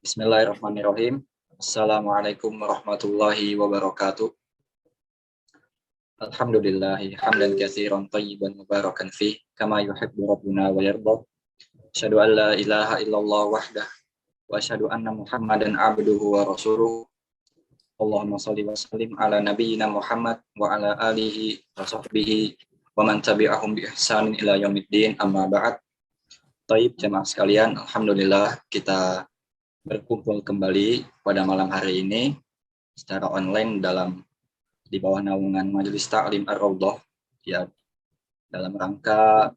Bismillahirrahmanirrahim. Assalamualaikum warahmatullahi wabarakatuh. Alhamdulillahi hamdan katsiran thayyiban mubarakan fih kama yuhibbu rabbuna wa yarda. Asyhadu an la ilaha illallah wahdah wa asyhadu anna Muhammadan abduhu wa rasuluh. Allahumma shalli wa sallim ala nabiyyina Muhammad wa ala alihi wa sahbihi wa man tabi'ahum bi ihsanin ila yaumiddin, amma ba'd. Taib jemaah sekalian, alhamdulillah kita berkumpul kembali pada malam hari ini secara online di bawah naungan Majelis Ta'lim Ar-Raudhah, ya, dalam rangka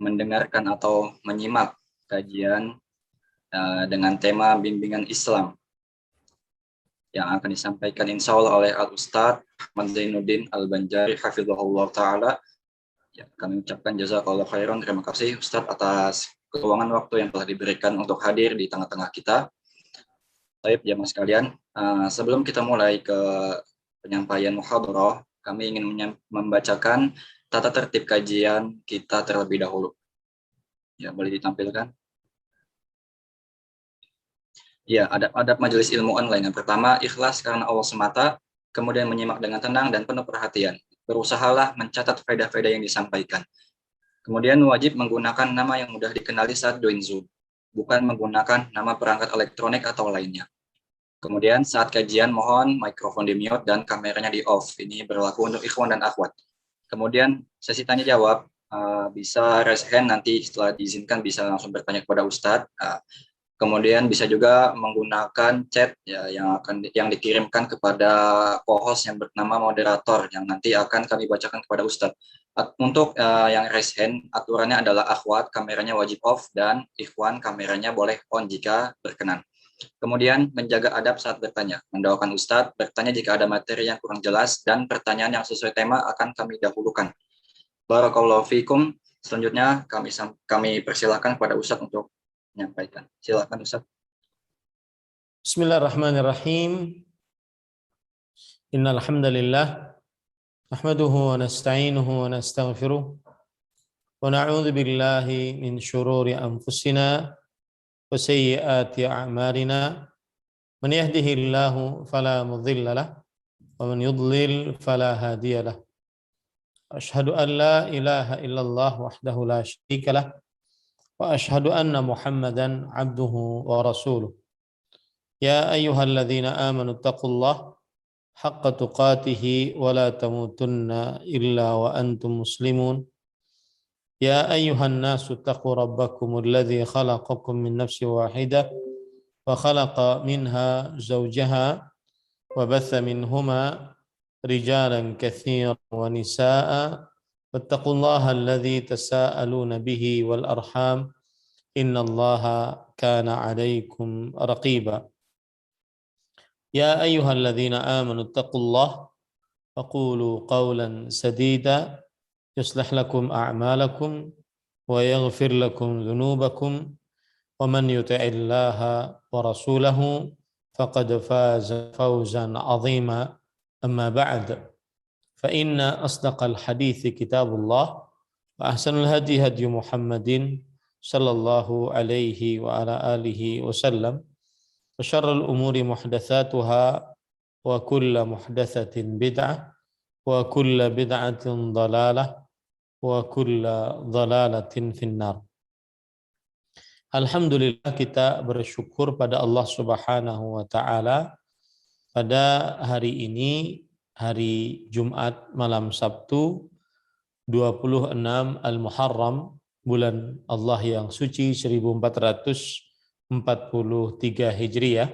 mendengarkan atau menyimak kajian dengan tema bimbingan Islam yang akan disampaikan insya Allah oleh Al-Ustadz Ahmad Zainuddin Al-Banjari hafizahullah ta'ala. Ya, kami ucapkan jazakallahu khairan, terima kasih Ustadz atas keluangan waktu yang telah diberikan untuk hadir di tengah-tengah kita. Baik, jamaah sekalian, sebelum kita mulai ke penyampaian muhadharah, kami ingin membacakan tata tertib kajian kita terlebih dahulu. Ya, boleh ditampilkan. Ya, adab majelis ilmu online. Yang pertama, ikhlas karena Allah semata, kemudian menyimak dengan tenang dan penuh perhatian. Berusahalah mencatat faedah-faedah yang disampaikan. Kemudian wajib menggunakan nama yang mudah dikenali saat join Zoom, bukan menggunakan nama perangkat elektronik atau lainnya. Kemudian saat kajian mohon mikrofon di mute dan kameranya di off. Ini berlaku untuk ikhwan dan akhwat. Kemudian sesi tanya jawab, bisa raise hand, nanti setelah diizinkan bisa langsung bertanya kepada Ustadz. Kemudian bisa juga menggunakan chat ya, yang dikirimkan kepada co-host yang bernama moderator yang nanti akan kami bacakan kepada Ustadz. Untuk yang raise hand, aturannya adalah akhwat kameranya wajib off dan ikhwan kameranya boleh on jika berkenan. Kemudian menjaga adab saat bertanya, mendoakan Ustadz, bertanya jika ada materi yang kurang jelas, dan pertanyaan yang sesuai tema akan kami dahulukan. Barakallahu fikum. Selanjutnya kami persilakan kepada Ustadz untuk menyampaikan. Silakan Ustaz. Bismillahirrahmanirrahim. Innal hamdalillah nahmaduhu wa nasta'inuhu wa nastaghfiruh wa na'udzu billahi min shururi anfusina wa sayyiati a'malina. Man yahdihillahu fala mudilla lahu wa man yudlil fala hadiya lahu. Asyhadu an la ilaha illallah wahdahu la syarika lahu wa asyhadu anna Muhammadan abduhu wa rasuluh. Ya ayyuhalladzina amanu taqullaha haqqa tuqatih wa la tamutunna illa wa antum muslimun. Ya ayyuhan nasu taqu rabbakumul ladzi khalaqakum min nafsin wahidah wa khalaqa minha zawjaha wa batha minhuma rijalan katsiran wa nisaa'a. Wattaqullaha alladzi tasaaluna bihi wal arham innallaha kana 'alaikum raqiba. Ya ayyuhalladzina amanu taqullaha wa qulu qawlan sadida yuslih lakum a'malakum wa yaghfir lakum dhunubakum wa man yuti'illaha wa rasulahu faqad faza fawzan 'azima. Amma ba'd. فإن أصدق الحديث كتاب الله وأحسن الهدي هدي محمد صلى الله عليه وعلى آله وسلم وشر الأمور محدثاتها وكل محدثة بدعة وكل بدعة ضلالة وكل ضلالة في النار. Alhamdulillah, kita bersyukur pada Allah Subhanahu wa taala pada hari ini, hari Jumat malam Sabtu 26 Al-Muharram, bulan Allah yang suci 1443 Hijriah.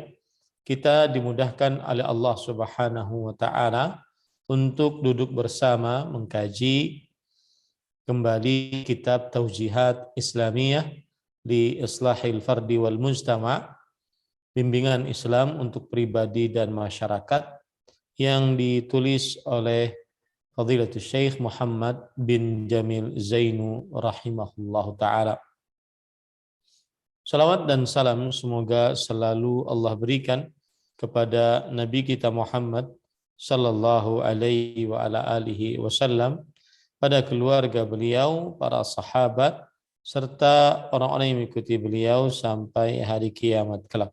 Kita dimudahkan oleh Allah Subhanahu wa taala untuk duduk bersama mengkaji kembali kitab Taujihat Islamiyah li Islahil Fardi wal Mujtama', bimbingan Islam untuk pribadi dan masyarakat, yang ditulis oleh Fadilatul Syekh Muhammad bin Jamil Zainu rahimahullahu ta'ala. Salawat dan salam semoga selalu Allah berikan kepada Nabi kita Muhammad sallallahu alaihi wa ala alihi wasallam, pada keluarga beliau, para sahabat, serta orang-orang yang mengikuti beliau sampai hari kiamat kelak.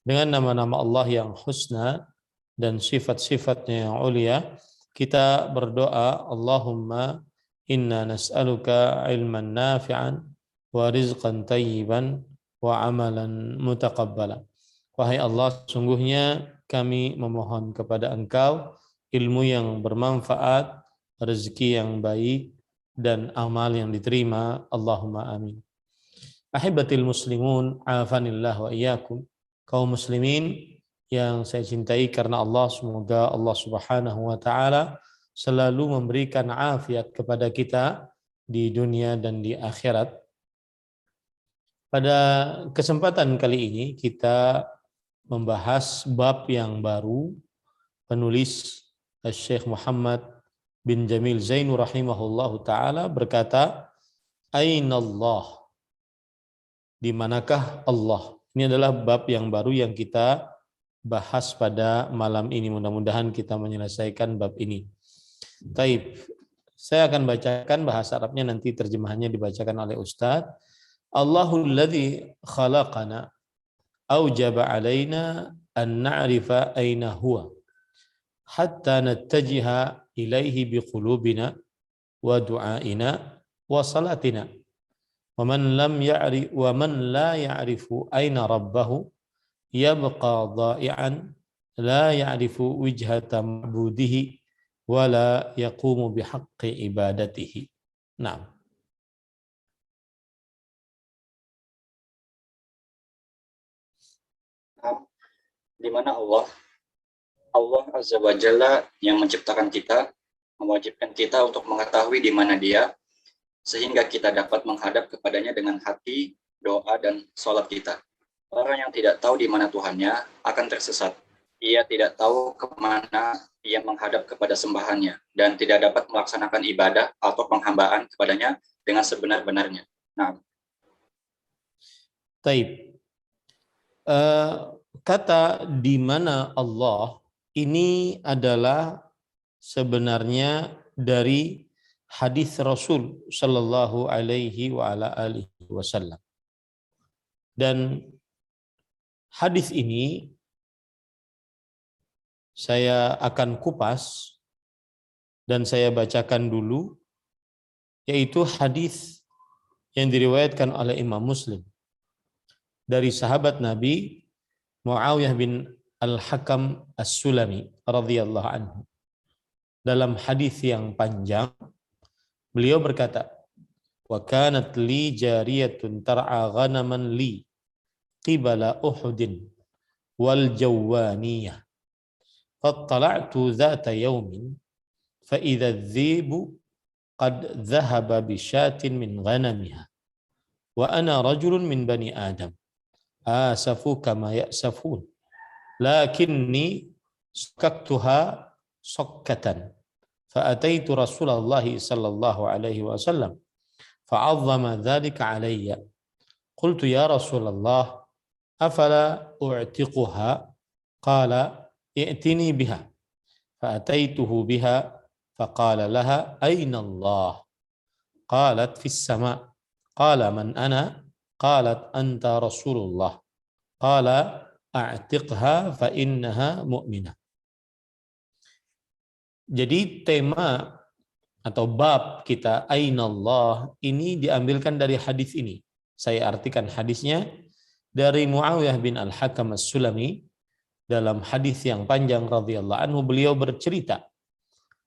Dengan nama-nama Allah yang husna dan sifat-sifatnya yang ulia, kita berdoa, Allahumma inna nas'aluka ilman nafi'an wa rizqan tayyiban wa amalan mutaqabbala. Wahai Allah, sungguhnya kami memohon kepada Engkau ilmu yang bermanfaat, rezeki yang baik, dan amal yang diterima. Allahumma amin. Ahibatil muslimun, afanillah wa iyyakum. Kaum muslimin yang saya cintai karena Allah, semoga Allah Subhanahu wa taala selalu memberikan afiat kepada kita di dunia dan di akhirat. Pada kesempatan kali ini kita membahas bab yang baru. Penulis Syekh Muhammad bin Jamil Zainu rahimahullahu taala berkata, Aina Allah? Di manakah Allah? Ini adalah bab yang baru yang kita bahas pada malam ini. Mudah-mudahan kita menyelesaikan bab ini. Taib. Saya akan bacakan bahasa Arabnya, nanti terjemahannya dibacakan oleh Ustadz. Allahul ladzi khalaqana aujaba alaina an na'rifa aina huwa hatta nattajiha ilaihi biqulubina wa du'aina wa salatina. Wa man la ya'rifu aina rabbahu yabqa dha'i'an la ya'rifu wijhata ma'budihi wa la yaqumu bihaqqi ibadatihi. Naam. Di mana Allah Azza wa Jalla yang menciptakan kita, mewajibkan kita untuk mengetahui di mana Dia, sehingga kita dapat menghadap kepadanya dengan hati, doa, dan sholat kita. Orang yang tidak tahu di mana Tuhannya akan tersesat. Ia tidak tahu kemana ia menghadap kepada sembahannya, dan tidak dapat melaksanakan ibadah atau penghambaan kepadanya dengan sebenar-benarnya. Nah, Taib. Kata di mana Allah ini adalah sebenarnya dari hadis Rasul Shallallahu Alaihi Wasallam. Dan hadis ini saya akan kupas dan saya bacakan dulu, yaitu hadis yang diriwayatkan oleh Imam Muslim dari sahabat Nabi Muawiyah bin Al-Hakam As-Sulami radhiyallahu anhu. Dalam hadis yang panjang, beliau berkata, "Wa kanat li jariyatun tar'a ghanaman li qibala Uhudin wal Jawaniyah. Fattala'tu dhata yawmin fa idza adh-dhibu qad dhahaba bi shatin min ghanamiha wa ana rajulun min bani Adam. Asafu kama ya'safun. Lakinni sakaktuha sakkatan. Fa'ataitu Rasulullah sallallahu alaihi wasallam. Fa'azzama dhalika alayya. Qultu ya Rasulullah, afala u'tiquha? Qala, i'tini biha. Fa'ataituhu biha. Faqala laha, ayna Allah? Qalat fis sama'. Qala man ana? Qalat anta Rasulullah. Qala a'tiqha fa innaha mu'minah. Jadi tema atau bab kita Aina Allah ini diambilkan dari hadis ini. Saya artikan hadisnya dari Muawiyah bin Al-Hakam As-Sulami. Dalam hadis yang panjang radhiyallahu anhu, beliau bercerita,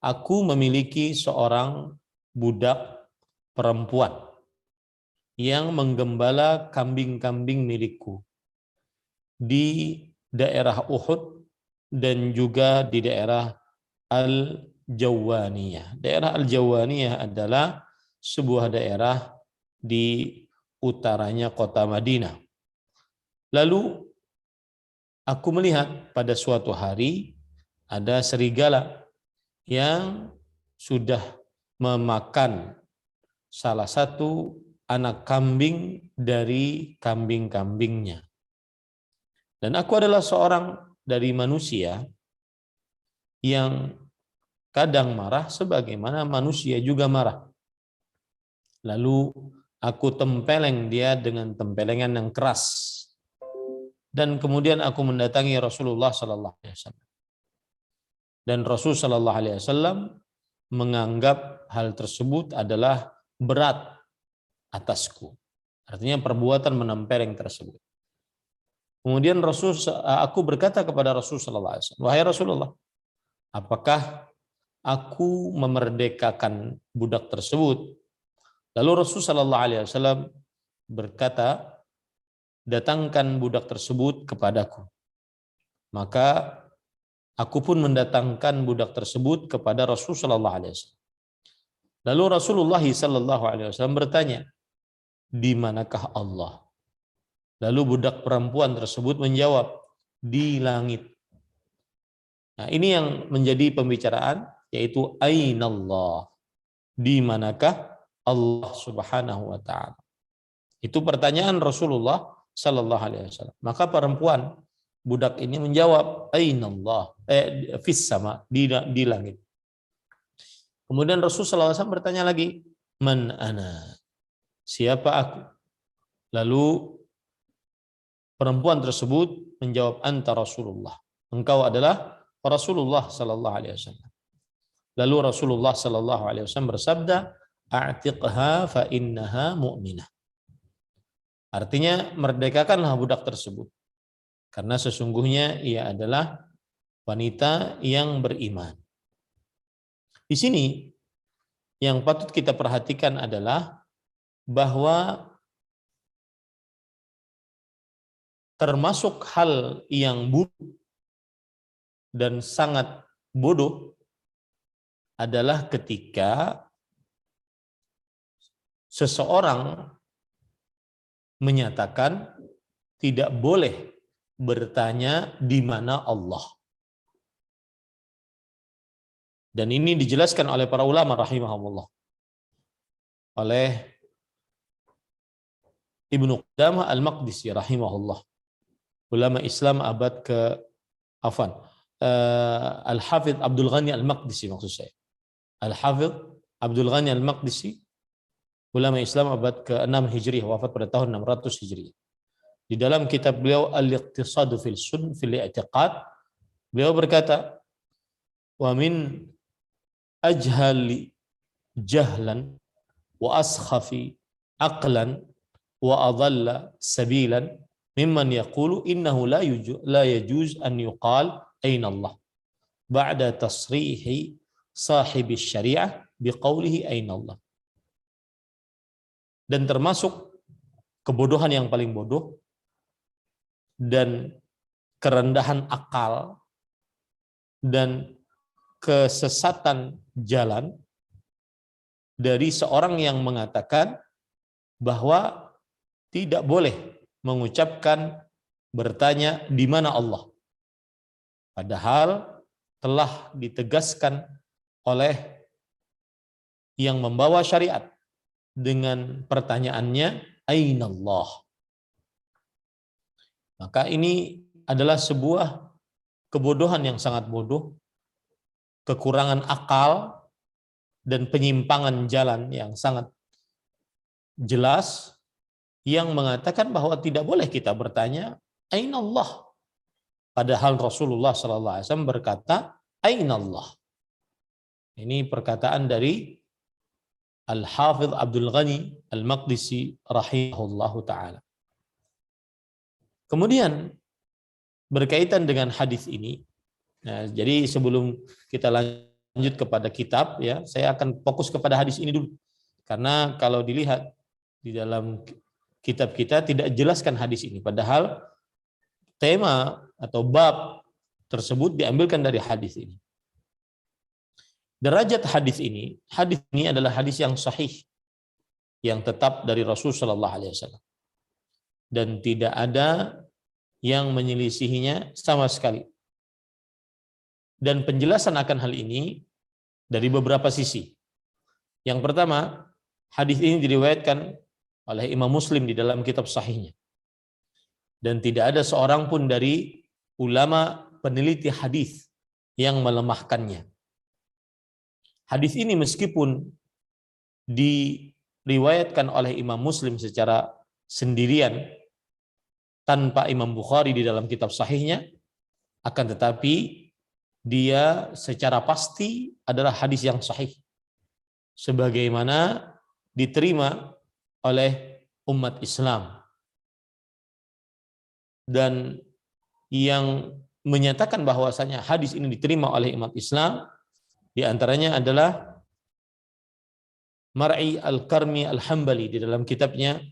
aku memiliki seorang budak perempuan yang menggembala kambing-kambing milikku di daerah Uhud dan juga di daerah Al-Jawaniyah. Daerah Al-Jawaniyah adalah sebuah daerah di utaranya kota Madinah. Lalu aku melihat pada suatu hari ada serigala yang sudah memakan salah satu anak kambing dari kambing-kambingnya. Dan aku adalah seorang dari manusia yang kadang marah sebagaimana manusia juga marah. Lalu aku tempeleng dia dengan tempelengan yang keras. dan kemudian aku mendatangi Rasulullah sallallahu alaihi wasallam. Dan Rasul sallallahu alaihi wasallam menganggap hal tersebut adalah berat atasku. Artinya perbuatan menempeleng tersebut. Kemudian aku berkata kepada Rasul sallallahu alaihi wasallam, "Wahai Rasulullah, apakah aku memerdekakan budak tersebut?" Lalu Rasul sallallahu alaihi wasallam berkata, "Datangkan budak tersebut kepadaku." Maka aku pun mendatangkan budak tersebut kepada Rasul sallallahu alaihi wasallam. Lalu Rasulullah sallallahu alaihi wasallam bertanya, "Di manakah Allah?" Lalu budak perempuan tersebut menjawab, "Di langit." Nah, ini yang menjadi pembicaraan, yaitu ainallah. Di manakah Allah Subhanahu wa taala? Itu pertanyaan Rasulullah sallallahu alaihi wasallam. Maka perempuan budak ini menjawab, ainallah, fis sama, di langit. Kemudian Rasul sallallahu alaihi wasallam bertanya lagi, man ana? Siapa aku? Lalu perempuan tersebut menjawab, anta Rasulullah. Engkau adalah Rasulullah sallallahu alaihi wasallam. Lalu Rasulullah sallallahu alaihi wasallam bersabda, a'tiqha fa innaha mu'minah. Artinya merdekakanlah budak tersebut karena sesungguhnya ia adalah wanita yang beriman. Di sini yang patut kita perhatikan adalah bahwa termasuk hal yang buruk dan sangat bodoh adalah ketika seseorang menyatakan tidak boleh bertanya di mana Allah. Dan ini dijelaskan oleh para ulama rahimahumullah. Oleh Ibnu Qudamah Al-Maqdisi rahimahullah. Ulama Islam abad Al-Hafidh Abdul Ghani Al-Maqdisi maksud saya. Al-Hafidh Abdul Ghani Al-Maqdisi, ulama Islam abad ke-6 Hijriah, wafat pada tahun 600 Hijriah. Di dalam kitab beliau Al-Iqtisadu fil I'tiqad, beliau berkata, wa min ajhali jahlan wa askhafi aqlan wa adalla sabilan mimman yaqulu innahu la yajuz an yuqal aina Allah ba'da tasrihi sahibi syariah biqaulihi aina Allah. Dan termasuk kebodohan yang paling bodoh dan kerendahan akal dan kesesatan jalan dari seorang yang mengatakan bahwa tidak boleh mengucapkan bertanya di mana Allah. Padahal telah ditegaskan oleh yang membawa syariat dengan pertanyaannya aina Allah. Maka ini adalah sebuah kebodohan yang sangat bodoh, kekurangan akal dan penyimpangan jalan yang sangat jelas yang mengatakan bahwa tidak boleh kita bertanya aina Allah. Padahal Rasulullah sallallahu alaihi wasallam berkata aina Allah. Ini perkataan dari Al-Hafidh Abdul Ghani Al-Maqdisi rahimahullahu ta'ala. Kemudian berkaitan dengan hadis ini, nah, jadi sebelum kita lanjut kepada kitab, ya, saya akan fokus kepada hadis ini dulu. Karena kalau dilihat di dalam kitab kita tidak jelaskan hadis ini, padahal tema atau bab tersebut diambilkan dari hadis ini. Derajat hadis ini adalah hadis yang sahih, yang tetap dari Rasul sallallahu alaihi wasallam. Dan tidak ada yang menyelisihinya sama sekali. Dan penjelasan akan hal ini dari beberapa sisi. Yang pertama, hadis ini diriwayatkan oleh Imam Muslim di dalam kitab sahihnya. Dan tidak ada seorang pun dari ulama peneliti hadis yang melemahkannya. Hadis ini meskipun diriwayatkan oleh Imam Muslim secara sendirian, tanpa Imam Bukhari di dalam kitab sahihnya, akan tetapi dia secara pasti adalah hadis yang sahih, sebagaimana diterima oleh umat Islam. Dan yang menyatakan bahwasanya hadis ini diterima oleh umat Islam di antaranya adalah Mar'i Al-Karmi Al-Hambali di dalam kitabnya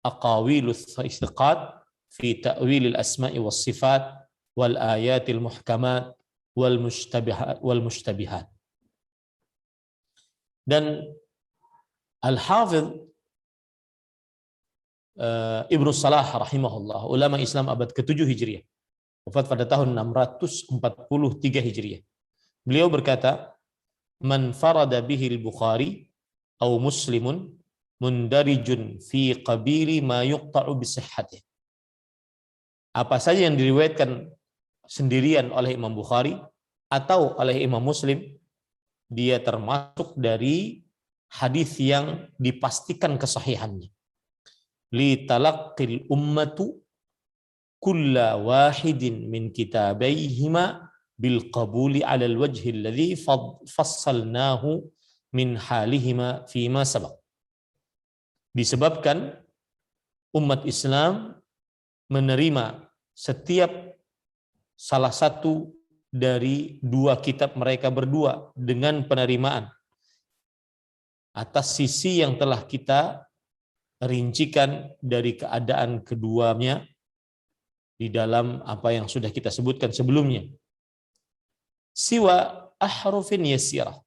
Aqawilus Thiqat fi Ta'wilil Asma'i was Sifat wal Ayatil Muhkamat wal Mushtabihat. Dan Al-Hafidh Ibnu Salah rahimahullah, ulama Islam abad ke-7 Hijriah, wafat pada tahun 643 Hijriah. Beliau berkata, "Man farada bihi al-Bukhari aw Muslimun mundarijun fi qabili ma yuqta'u bi sihhatih." Apa saja yang diriwayatkan sendirian oleh Imam Bukhari atau oleh Imam Muslim, dia termasuk dari hadis yang dipastikan kesahihannya. Li talaqqil ummatu kulla wahidin min kitabaihima bil qabuli 'ala al wajhi alladhi fassalnahu min halihima fima sabaq. Disebabkan umat Islam menerima setiap salah satu dari dua kitab mereka berdua dengan penerimaan atas sisi yang telah kita rincikan dari keadaan keduanya di dalam apa yang sudah kita sebutkan sebelumnya. Siwa ahrufin yasirah,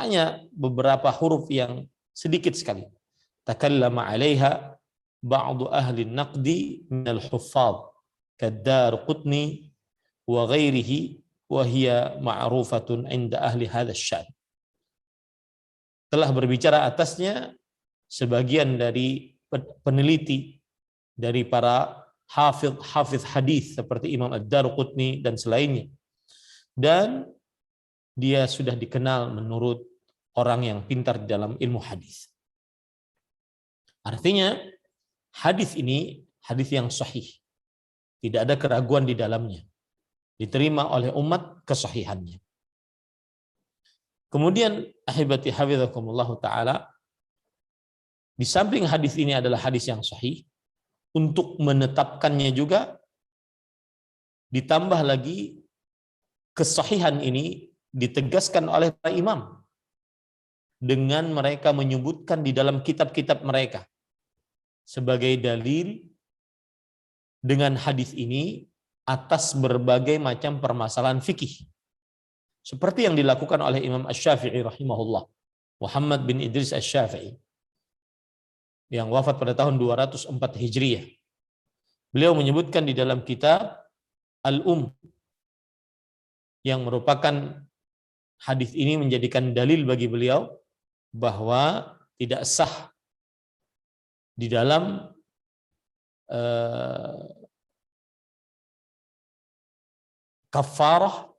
hanya beberapa huruf yang sedikit sekali. Takallama 'alaiha ba'du ahli naqdi min al-huffaz kad-Daraqutni wa ghairihi wa hiya ma'rufatun 'inda ahli hadzal syan. Telah berbicara atasnya sebagian dari peneliti dari para hafidh hadis seperti Imam Ad-Daraqutni dan selainnya, dan dia sudah dikenal menurut orang yang pintar dalam ilmu hadis. Artinya hadis ini hadis yang sahih, tidak ada keraguan di dalamnya, diterima oleh umat kesahihannya. Kemudian ahibati hafizakumullah taala, di samping hadis ini adalah hadis yang sahih, untuk menetapkannya juga ditambah lagi kesahihan ini ditegaskan oleh para imam dengan mereka menyebutkan di dalam kitab-kitab mereka sebagai dalil dengan hadis ini atas berbagai macam permasalahan fikih, seperti yang dilakukan oleh Imam Asy-Syafi'i rahimahullah, Muhammad bin Idris Asy-Syafi'i, yang wafat pada tahun 204 Hijriah. Beliau menyebutkan di dalam kitab yang merupakan hadis ini menjadikan dalil bagi beliau bahwa tidak sah di dalam kafarah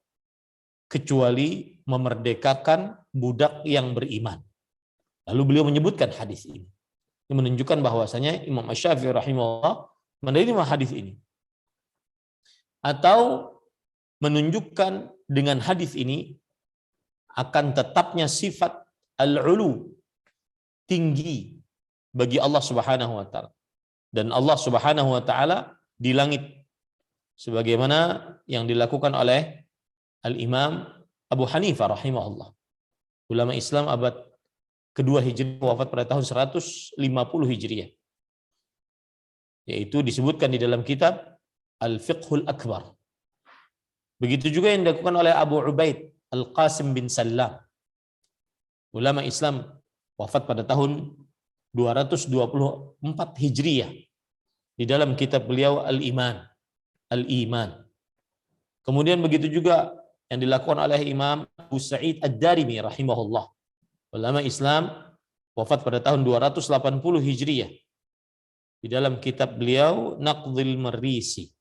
kecuali memerdekakan budak yang beriman. Lalu beliau menyebutkan hadis ini. Ini menunjukkan bahwasanya Imam Asy-Syafi'i rahimahullah menerima hadis ini, atau menunjukkan dengan hadis ini akan tetapnya sifat al-ulu, tinggi bagi Allah Subhanahu wa taala, dan Allah Subhanahu wa taala di langit sebagaimana yang dilakukan oleh Al-Imam Abu Hanifah rahimahullah, ulama Islam abad kedua Hijriah, wafat pada tahun 150 Hijriah. Yaitu disebutkan di dalam kitab Al-Fiqhul Akbar. Begitu juga yang dilakukan oleh Abu Ubaid Al-Qasim bin Sallam, ulama Islam, wafat pada tahun 224 Hijriah, di dalam kitab beliau Al-Iman. Kemudian begitu juga yang dilakukan oleh Imam Abu Sa'id Ad-Darimi rahimahullah, ulama Islam, wafat pada tahun 280 Hijriah, di dalam kitab beliau Naqdhil Marisi.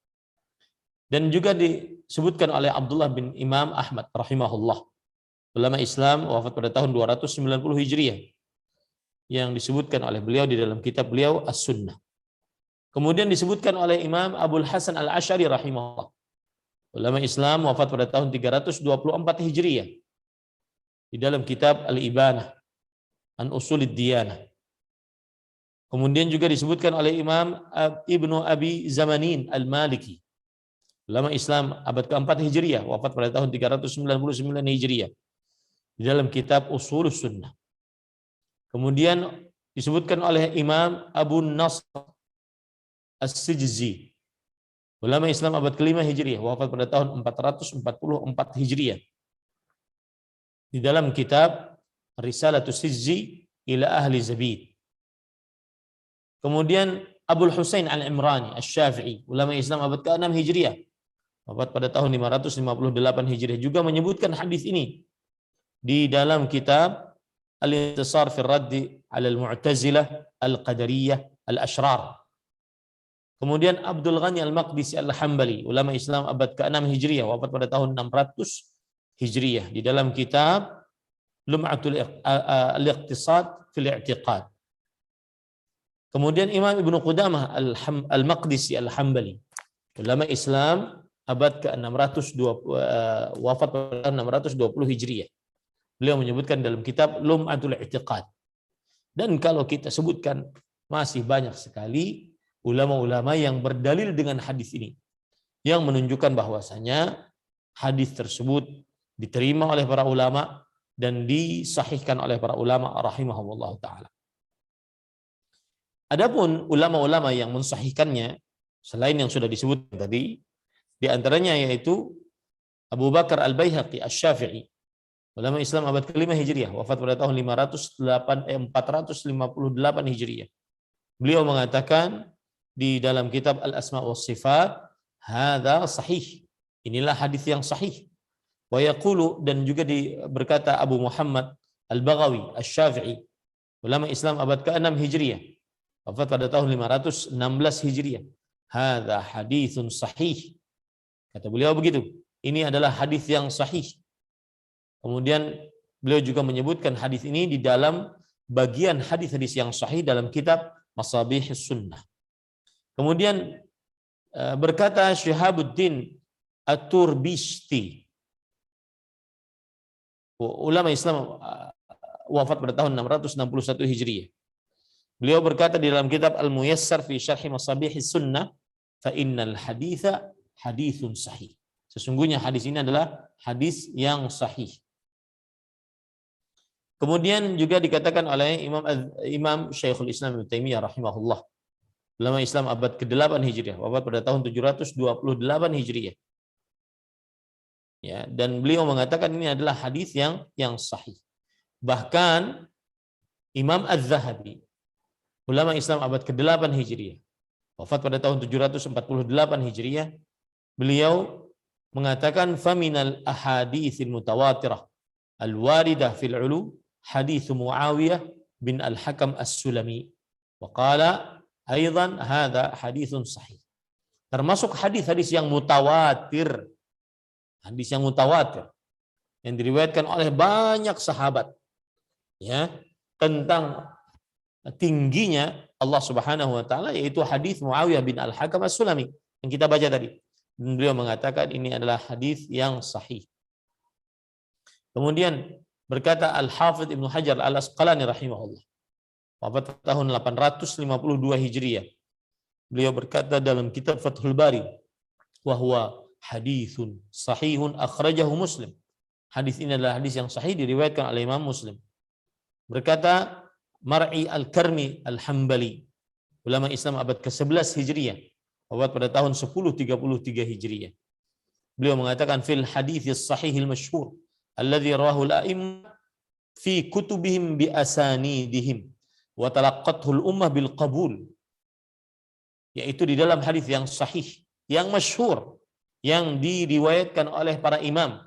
Dan juga disebutkan oleh Abdullah bin Imam Ahmad rahimahullah, ulama Islam, wafat pada tahun 290 Hijriah, yang disebutkan oleh beliau di dalam kitab beliau As-Sunnah. Kemudian disebutkan oleh Imam Abul Hasan Al-Asy'ari rahimahullah. Ulama Islam wafat pada tahun 324 Hijriah. Di dalam kitab Al-Ibanah an Usulid Diyanah. Kemudian juga disebutkan oleh Imam Ibnu Abi Zamanin Al-Maliki. Ulama Islam abad keempat Hijriah, wafat pada tahun 399 Hijriah. Di dalam kitab Ushulus Sunnah. Kemudian disebutkan oleh Imam Abu Nasr As-Sijzi. Ulama Islam abad kelima Hijriah, wafat pada tahun 444 Hijriah. Di dalam kitab Risalatus Sijzi ila Ahli Zabid. Kemudian Abul Husain Al-Imrani Asy-Syafi'i, ulama Islam abad ke-6 Hijriah, wafat pada tahun 558 Hijriah, juga menyebutkan hadis ini di dalam kitab Al-Intisar fi Raddi 'ala Al-Mu'tazilah Al-Qadariyah Al-Ashrar. Kemudian Abdul Ghani Al-Maqdisi Al-Hambali, ulama Islam abad ke-6 Hijriah, wafat pada tahun 600 Hijriah, di dalam kitab Lum'atul Al-Iqtisad fil I'tiqad. Kemudian Imam Ibnu Qudamah Al-Maqdisi Al-Hambali, ulama Islam abad ke-620, wafat pada 620 Hijriah. Beliau menyebutkan dalam kitab Lum'atul I'tiqad. Dan kalau kita sebutkan, masih banyak sekali ulama-ulama yang berdalil dengan hadis ini, yang menunjukkan bahwasanya hadis tersebut diterima oleh para ulama dan disahihkan oleh para ulama rahimahumullah ta'ala. Adapun ulama-ulama yang mensahihkannya selain yang sudah disebut tadi, di antaranya yaitu Abu Bakar Al-Baihaqi Asy-Syafi'i, ulama Islam abad ke-5 Hijriah, wafat pada tahun 458 Hijriah. Beliau mengatakan di dalam kitab Al-Asma' was Sifat, hadza sahih. Inilah hadis yang sahih. Wa yaqulu, dan juga berkata Abu Muhammad Al-Baghawi Asy-Syafi'i, ulama Islam abad ke-6 Hijriah, wafat pada tahun 516 Hijriah. Hadza haditsun sahih. Kata beliau begitu. Ini adalah hadis yang sahih. Kemudian beliau juga menyebutkan hadis ini di dalam bagian hadis-hadis yang sahih dalam kitab Masabihus Sunnah. Kemudian berkata Syihabuddin At-Turbishti, ulama Islam wafat pada tahun 661 Hijriah. Beliau berkata di dalam kitab Al-Muyassar fi Syarhi Masabihis Sunnah, fa innal haditsa haditsun sahih. Sesungguhnya hadis ini adalah hadis yang sahih. Kemudian juga dikatakan oleh Imam Syekhul Islam Ibnu Taimiyah rahimahullah, ulama Islam abad ke-8 Hijriah, wafat pada tahun 728 Hijriah. Ya, dan beliau mengatakan ini adalah hadis yang sahih. Bahkan Imam Az-Zahabi, ulama Islam abad ke-8 Hijriah, wafat pada tahun 748 Hijriah, beliau mengatakan faminal ahaditsil mutawatirah al-waridah fil ulu hadits Muawiyah bin Al-Hakam As-Sulami wa qala aidan hadza haditsun sahih. Termasuk hadis-hadis yang mutawatir. Hadis yang mutawatir yang diriwayatkan oleh banyak sahabat, ya, tentang tingginya Allah Subhanahu wa taala, yaitu hadis Muawiyah bin Al-Hakam As-Sulami yang kita baca tadi. Dan beliau mengatakan ini adalah hadis yang sahih. Kemudian berkata Al-Hafidz Ibnu Hajar Al-Asqalani rahimahullah, wafat tahun 852 Hijriah. Beliau berkata dalam kitab Fathul Bari, wa huwa haditsun sahihun akhrajahu Muslim. Hadis ini adalah hadis yang sahih, diriwayatkan oleh Imam Muslim. Berkata Mar'i Al-Karmi Al-Hambali, ulama Islam abad ke-11 Hijriah, wafat pada tahun 1033 Hijriah. Beliau mengatakan fil hadits sahihil masyhur alladzi rawahu al-a'immah fi kutubihim bi asanidihim wa talaqqathu al-ummah bil qabul, yaitu di dalam hadis yang sahih yang masyhur yang diriwayatkan oleh para imam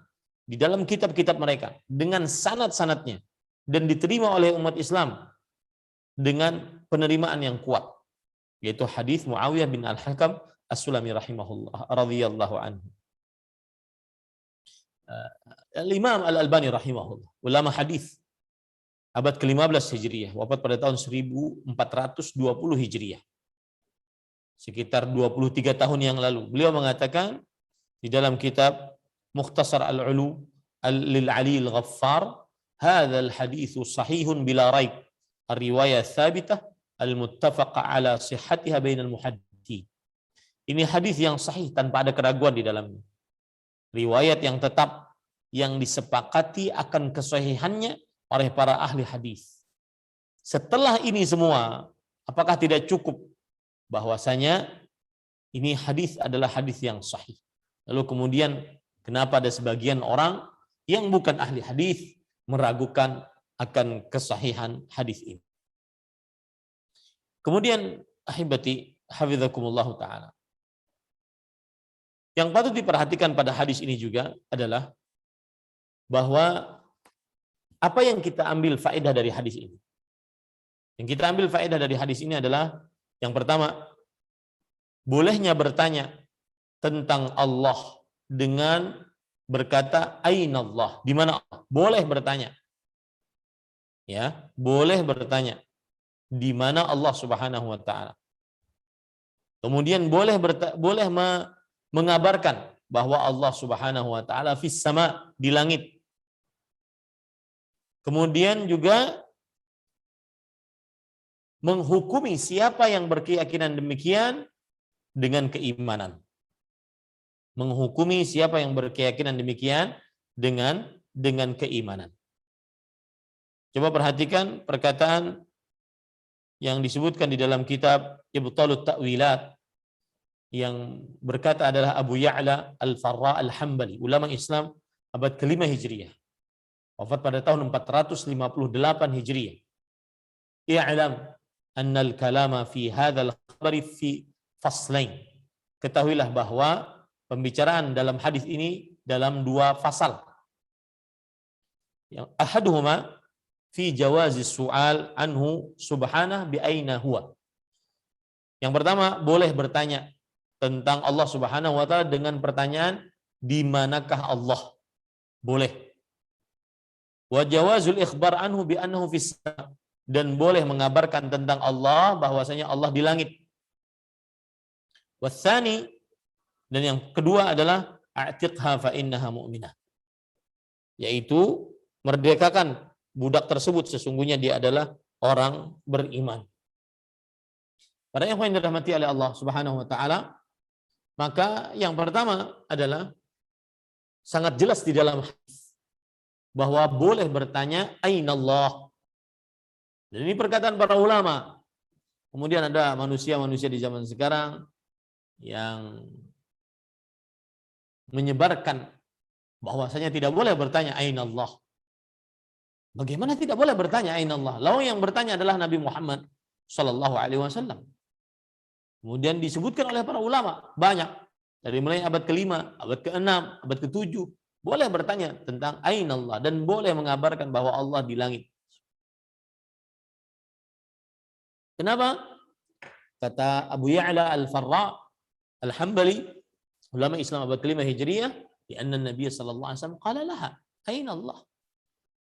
di dalam kitab-kitab mereka dengan sanad-sanadnya dan diterima oleh umat Islam dengan penerimaan yang kuat, yaitu hadis Muawiyah bin Al-Hakam As-Sulami rahimahullah radhiyallahu anhu. Al-Imam Al-Albani rahimahullah, ulama hadis abad ke-15 Hijriah, wafat pada tahun 1420 Hijriah. sekitar 23 tahun yang lalu. Beliau mengatakan di dalam kitab Mukhtasar Al-Ulu lil Ali Al-Ghaffar, "Hadzal haditsu sahihun bila raib, ar-riwayah tsabitah al-muttafaq ala sihhatiha bainal muhadditsin." Ini hadis yang sahih tanpa ada keraguan di dalamnya. Riwayat yang tetap yang disepakati akan kesahihannya oleh para ahli hadis. Setelah ini semua, apakah tidak cukup bahwasanya ini hadis adalah hadis yang sahih? Lalu kemudian kenapa ada sebagian orang yang bukan ahli hadis meragukan akan kesahihan hadis ini? Kemudian ahibati hafizakumullah taala. Yang patut diperhatikan pada hadis ini juga adalah bahwa apa yang kita ambil faedah dari hadis ini? Yang kita ambil faedah dari hadis ini adalah yang pertama, bolehnya bertanya tentang Allah dengan berkata aina Allah, di mana Allah? Boleh bertanya. Ya, boleh bertanya di mana Allah Subhanahu wa taala. Kemudian boleh mengabarkan bahwa Allah Subhanahu wa taala fis sama, di langit. Kemudian juga menghukumi siapa yang berkeyakinan demikian dengan keimanan. Menghukumi siapa yang berkeyakinan demikian dengan keimanan. Coba perhatikan perkataan yang disebutkan di dalam kitab Ibtalut Ta'wilat yang berkata adalah Abu Ya'la Al-Farra Al-Hambali, ulama Islam abad ke-5 Hijriah. Wafat pada tahun 458 Hijriah. I'lam anna al-kalama fi hadzal khabari fi faslain. Ketahuilah bahwa pembicaraan dalam hadis ini dalam 2 fasal. Yang ahaduhuma fi jawazi su'al anhu subhanahu bi aina huwa. Yang pertama, boleh bertanya tentang Allah Subhanahu wa taala dengan pertanyaan di manakah Allah? Boleh. Wa jawazul ikhbar anhu bi annahu fis sama, dan boleh mengabarkan tentang Allah bahwasanya Allah di langit. Watsani, dan yang kedua adalah a'tiqha fa innaha mu'minah, yaitu merdekakan budak tersebut, sesungguhnya dia adalah orang beriman. Para ikhwan yang dirahmati oleh Allah Subhanahu wa taala, maka yang pertama adalah sangat jelas di dalam hadis bahwa boleh bertanya aina Allah. Dan ini perkataan para ulama. Kemudian ada manusia-manusia di zaman sekarang yang menyebarkan bahwasanya tidak boleh bertanya aina Allah. Bagaimana tidak boleh bertanya aina Allah? Lalu yang bertanya adalah Nabi Muhammad sallallahu alaihi wasallam. Kemudian disebutkan oleh para ulama banyak, dari mulai abad ke-5, abad ke-6, abad ke-7, boleh bertanya tentang aina Allah dan boleh mengabarkan bahwa Allah di langit. Kenapa? Kata Abu Ya'la Al-Farra Al-Hambali, ulama Islam abad ke-5 Hijriah, di anna Nabi sallallahu alaihi wasallam qala laha aina Allah.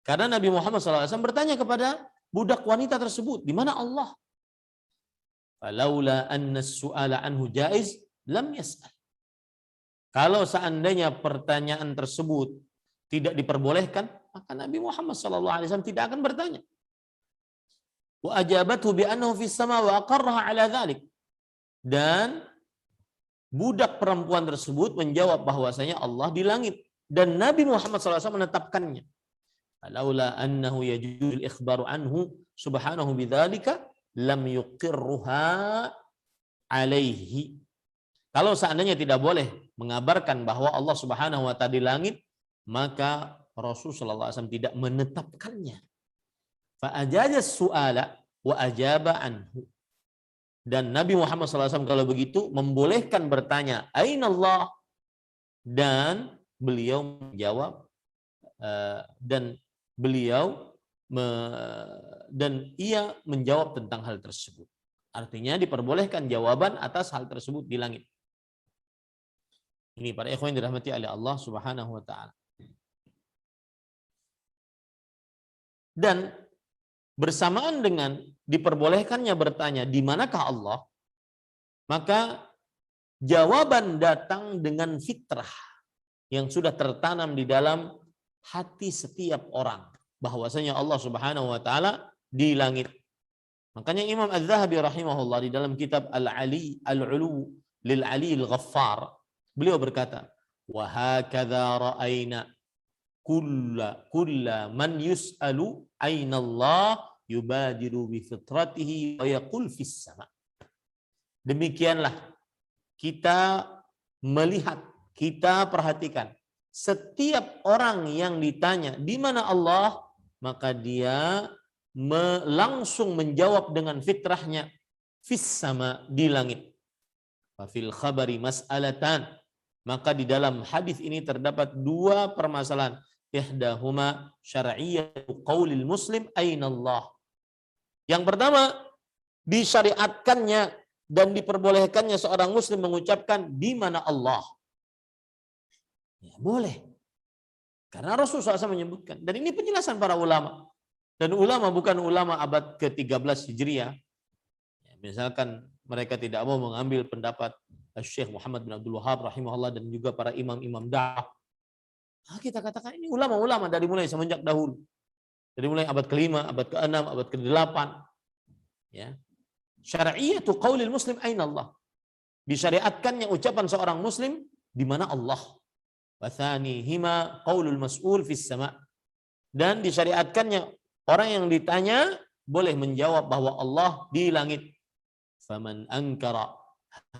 Karena Nabi Muhammad sallallahu alaihi wasallam bertanya kepada budak wanita tersebut, di mana Allah? Falaula anna as-su'ala anhu jaiz lam yas'al. Kalau seandainya pertanyaan tersebut tidak diperbolehkan, maka Nabi Muhammad sallallahu alaihi wasallam tidak akan bertanya. Wa ajabathu bi annahu fis sama wa aqarraha ala dzalik. Dan budak perempuan tersebut menjawab bahwasanya Allah di langit dan Nabi Muhammad sallallahu alaihi wasallam menetapkannya. Falaula annahu yajuzul ikhbaru anhu subhanahu bidzalika lam yuqirruha alaihi. Kalau seandainya tidak boleh mengabarkan bahwa Allah Subhanahu wa taala di langit, maka Rasul sallallahu alaihi wasallam tidak menetapkannya. Fa ajaza su'ala wa ajaba anhu. Dan Nabi Muhammad sallallahu alaihi wasallam kalau begitu membolehkan bertanya aina Allah, dan beliau menjawab dan ia menjawab tentang hal tersebut. Artinya diperbolehkan jawaban atas hal tersebut di langit. Ini para ikhwan yang dirahmati oleh Allah Subhanahu wa taala. Dan bersamaan dengan diperbolehkannya bertanya di manakah Allah, Maka jawaban datang dengan fitrah yang sudah tertanam di dalam hati setiap orang, bahwasanya Allah Subhanahu wa taala di langit. Makanya Imam Az-Zahabi rahimahullah di dalam kitab Al-Ali Al-Ulu lil Ali Al-Ghaffar, beliau berkata, wa hakadha ra'ayna kulla man yus'alu aina Allah yubadiru bi fitratihi wa yaqul fis sama. Demikianlah kita melihat, kita perhatikan setiap orang yang ditanya di mana Allah, maka dia langsung menjawab dengan fitrahnya fis sama, di langit. Fa fil khabari mas'alatan, maka di dalam hadis ini terdapat dua permasalahan. Ihdahuma syar'iyyatu qaulil muslim aina Allah. Yang pertama, disyariatkannya dan diperbolehkannya seorang muslim mengucapkan di mana Allah. Ya, boleh. Karena Rasulullah SAW menyebutkan. Dan ini penjelasan para ulama. Dan ulama bukan ulama abad ke-13 Hijriah. Ya, misalkan mereka tidak mau mengambil pendapat Syekh Muhammad bin Abdul Wahab rahimahullah dan juga para imam-imam dakwah. Nah, kita katakan ini ulama-ulama dari mulai semenjak dahulu. Dari mulai abad ke-5, abad ke-6, abad ke-8. Ya. Syar'iyyatu qaulil muslim aina Allah. Disyariatkannya ucapan seorang muslim di mana Allah. Wa tsanihima qaulul mas'ul fis sama. Dan disyariatkannya orang yang ditanya boleh menjawab bahwa Allah di langit. Faman ankara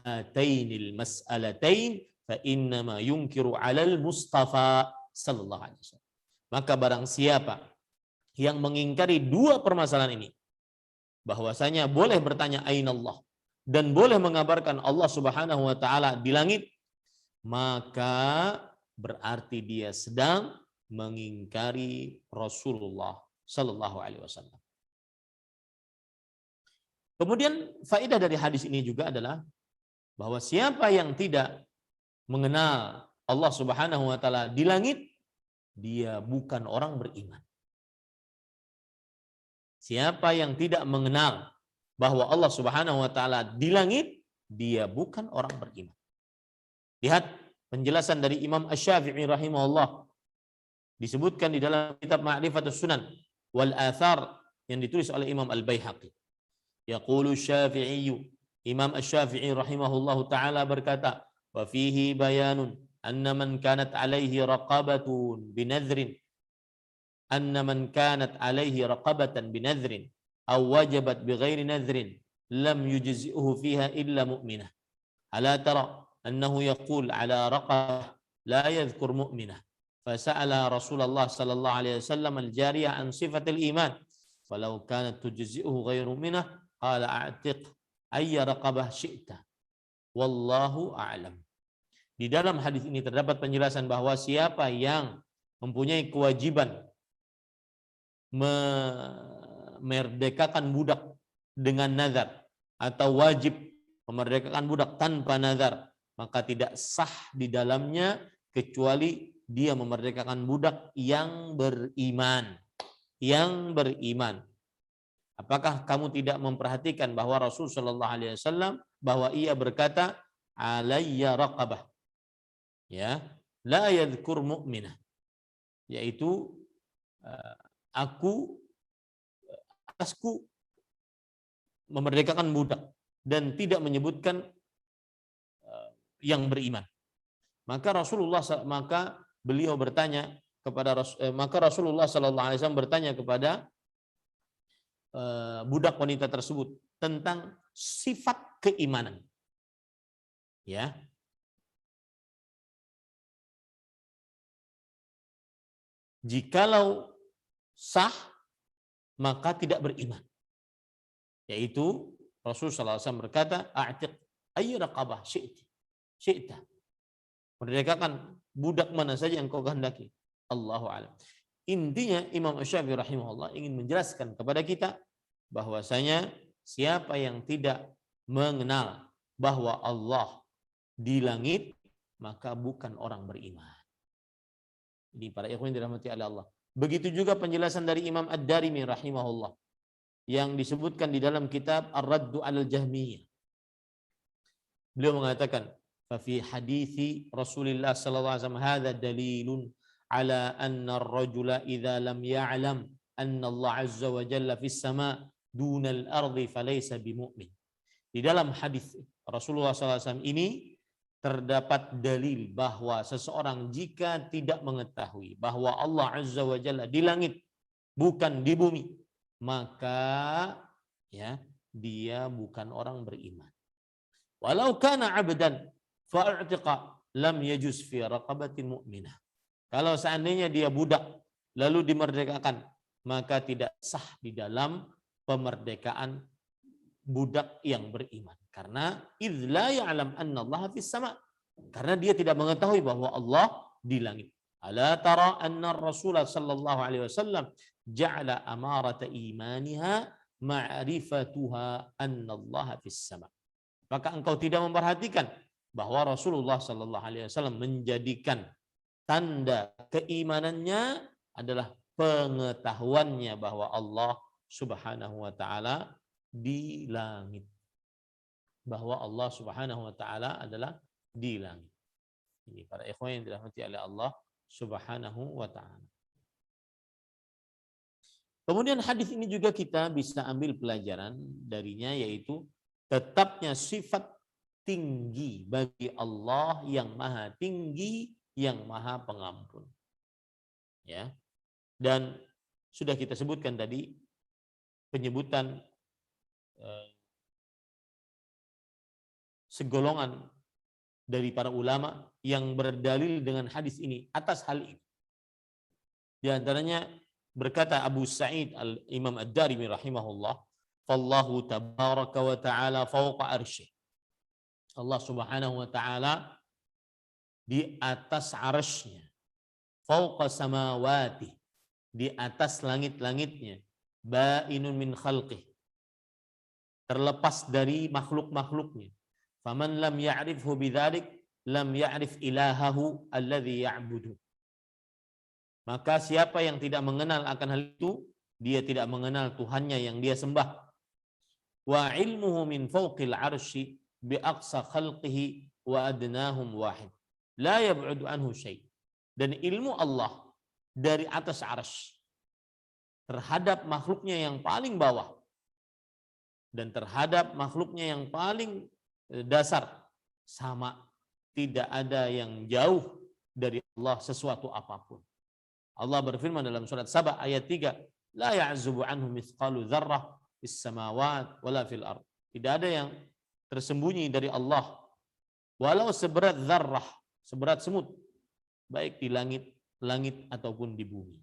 hatainil mas'alatain fa innama yunkiru 'alal Mustafa sallallahu alaihi wasallam. Maka barang siapa yang mengingkari dua permasalahan ini, bahwasanya boleh bertanya aina Allah dan boleh mengabarkan Allah Subhanahu wa taala di langit, maka berarti dia sedang mengingkari Rasulullah sallallahu alaihi wasallam. Kemudian faedah dari hadis ini juga adalah bahwa siapa yang tidak mengenal Allah Subhanahu wa taala di langit, dia bukan orang beriman. Siapa yang tidak mengenal bahwa Allah Subhanahu wa taala di langit, dia bukan orang beriman. Lihat penjelasan dari Imam Asy-Syafi'i rahimahullah, disebutkan di dalam kitab Ma'rifatus Sunan wal Athar yang ditulis oleh Imam Al-Baihaqi. Yaqulu Syafi'i, Imam Asy-Syafi'i rahimahullahu taala berkata, wa fihi bayanun anna man kanat alaihi raqabatun binadhrin anna man kanat alaihi raqabatan binadhrin aw wajabat bighairi nadhrin lam yujzi'uhu fiha illa mu'minah. Ala tara annahu yaqul ala raqabah la yadhkur mu'minah. Fasa'ala Rasulullah sallallahu alaihi wasallam al-jariyah an sifatil iman. Falau kanat tujzi'uhu ghairu mu'minah qala a'tiq ayya raqabah syi'ta. Wallahu a'lam. Di dalam hadis ini terdapat penjelasan bahwa siapa yang mempunyai kewajiban memerdekakan budak dengan nazar atau wajib memerdekakan budak tanpa nazar, maka tidak sah di dalamnya kecuali dia memerdekakan budak yang beriman. Yang beriman. Apakah kamu tidak memperhatikan bahwa Rasul Shallallahu Alaihi Wasallam bahwa ia berkata alayya raqabah, ya, la yadhkur mu'minah, yaitu atasku memerdekakan budak dan tidak menyebutkan yang beriman. Maka beliau bertanya kepada maka Rasulullah Sallallahu Alaihi Wasallam bertanya kepada budak wanita tersebut tentang sifat keimanan. Ya. Jikalau sah, maka tidak beriman. Yaitu Rasulullah SAW berkata, a'tiq ayyu raqabah syi'ta. Merdekakan budak mana saja yang kau kehendaki. Allahu a'lam. Intinya Imam Asy-Syafi'i rahimahullah ingin menjelaskan kepada kita bahwasanya siapa yang tidak mengenal bahwa Allah di langit, maka bukan orang beriman. Ini para ikhwan dirahmati oleh Allah. Begitu juga penjelasan dari Imam Ad-Darimi rahimahullah yang disebutkan di dalam kitab Ar-Raddu 'alal Jahmiyah. Beliau mengatakan, "Fa fi hadithi Rasulullah sallallahu alaihi wasallam hadza dalilun ala anna ar-rajula idza lam ya'lam anna Allah azza wa jalla fis sama' duna al-ardi falaysa bimu'min." Di dalam hadis Rasulullah SAW ini terdapat dalil bahwa seseorang jika tidak mengetahui bahwa Allah Azza wa Jalla di langit bukan di bumi, maka ya dia bukan orang beriman. Walau kana 'abdan fa'tiqa lam yajuz fi raqabatin mu'minah. Kalau seandainya dia budak lalu dimerdekakan, maka tidak sah di dalam pemerdekaan budak yang beriman, karena idz la ya'lam anna Allah fis sama', karena dia tidak mengetahui bahwa Allah di langit. Ala tara anna Rasulullah sallallahu alaihi wasallam ja'ala amarata imaniha ma'rifatuha anna Allah fis sama'. Maka engkau tidak memperhatikan bahwa Rasulullah sallallahu alaihi wasallam menjadikan tanda keimanannya adalah pengetahuannya bahwa Allah Subhanahu wa taala di langit, bahwa Allah Subhanahu wa taala adalah di langit. Ini para ikhwan yang dirahmati oleh Allah Subhanahu wa taala. Kemudian hadis ini juga kita bisa ambil pelajaran darinya, yaitu tetapnya sifat tinggi bagi Allah yang maha tinggi, yang maha pengampun. Ya. Dan sudah kita sebutkan tadi penyebutan segolongan dari para ulama yang berdalil dengan hadis ini atas hal ini. Di antaranya berkata Abu Sa'id Al-Imam Ad-Darimi rahimahullah, "Fallahu tabaraka wa ta'ala fawqa arsyih." Allah Subhanahu wa taala di atas arasy-Nya. Fawqa samawati, di atas langit-langitnya. Ba'inun min khalqih, terlepas dari makhluk-makhluknya. Faman lam ya'rifhu bidzalik lam ya'rif ilahahu alladhi ya'budu. Maka siapa yang tidak mengenal akan hal itu, dia tidak mengenal Tuhannya yang dia sembah. Wa ilmuhu min fawqil arsy bi aqsa khalqihi wa adnahum wahid. La yab'udu anhu syai'. Dan ilmu Allah dari atas arsy terhadap makhluknya yang paling bawah dan terhadap makhluknya yang paling dasar sama, tidak ada yang jauh dari Allah sesuatu apapun. Allah berfirman dalam surat Saba ayat 3, la ya'zubu anhu mithqalu dzarrah fis samawati wala fil ard. Tidak ada yang tersembunyi dari Allah walau seberat dzarrah, seberat semut, baik di langit ataupun di bumi.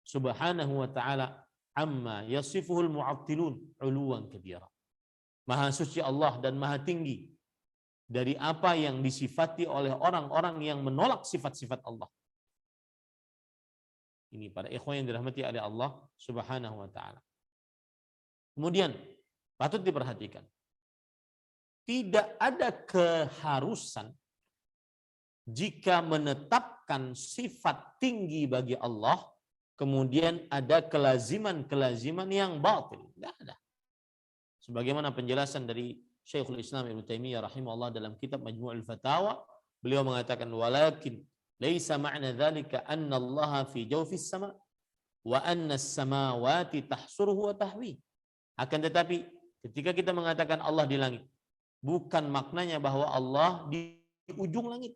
Subhanahu wa ta'ala amma yasifuhul mu'attilun uluwan kabira. Maha suci Allah dan maha tinggi dari apa yang disifati oleh orang-orang yang menolak sifat-sifat Allah. Ini para ikhwan yang dirahmati oleh Allah Subhanahu wa ta'ala. Kemudian patut diperhatikan, tidak ada keharusan jika menetapkan sifat tinggi bagi Allah kemudian ada kelaziman-kelaziman yang batil. Tidak ada. Sebagaimana penjelasan dari Syekhul Islam Ibnu Taimiyah rahimahullah dalam kitab Majmu'ul Fatawa, beliau mengatakan walakin laisa ma'na dzalika anna Allah fi jawfis sama wa anna as-samawati tahsuruhu wa tahwi. Akan tetapi ketika kita mengatakan Allah di langit, bukan maknanya bahwa Allah di ujung langit.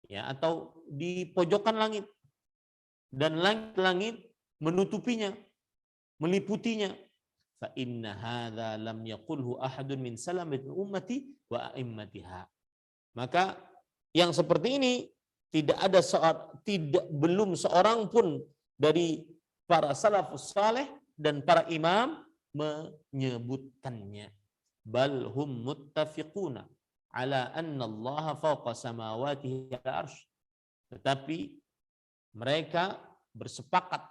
Ya, atau di pojokan langit. Dan langit-langit menutupinya, meliputinya. Fa inna hadza lam yaqulhu ahadun min salamatil ummati wa a'immatiha. Maka yang seperti ini belum seorang pun dari para salafus saleh dan para imam menyebutkannya. Bal hum muttafiquna ala anna Allah fawqa samawatihi ala arsy. Tetapi mereka bersepakat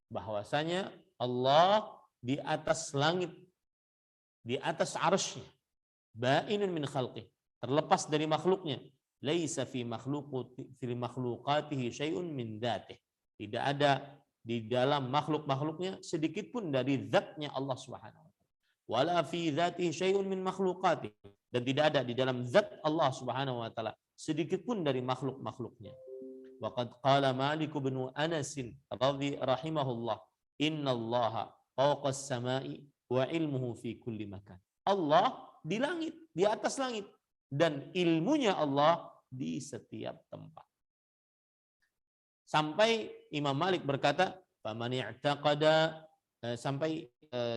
bahwasanya Allah di atas langit, di atas arsy-Nya, ba'inun min khalqih, terlepas dari makhluknya. Laisa fi makhluqatihi syai'un min dzatih. Tidak ada di dalam makhluk-makhluknya sedikit pun dari zatnya Allah Subhanahu wa taala. wala fi dzatihi syai'un min makhluqatih, dan tidak ada di dalam zat Allah Subhanahu wa taala sedikit pun dari makhluk-makhluknya. Wa qad qala Malik bin Anas rahimahullah, innallaha fawqas samai wa ilmuhu fi kulli makan. Allah di langit, di atas langit, dan ilmunya Allah di setiap tempat. Sampai Imam Malik berkata, faman i'taqada, sampai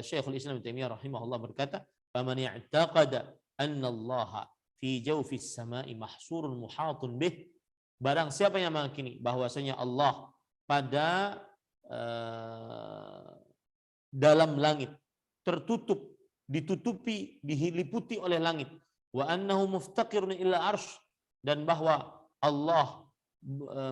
Syekhul Islam Ibnu Taimiyah rahimahullah berkata, faman i'taqada anna Allah fi jawfis samai mahsurun muhatun bih, barang siapa yang meyakini bahwasanya Allah pada dalam langit, tertutup, ditutupi, diliputi oleh langit, wa annahu muftaqirun ila arsh, dan bahwa Allah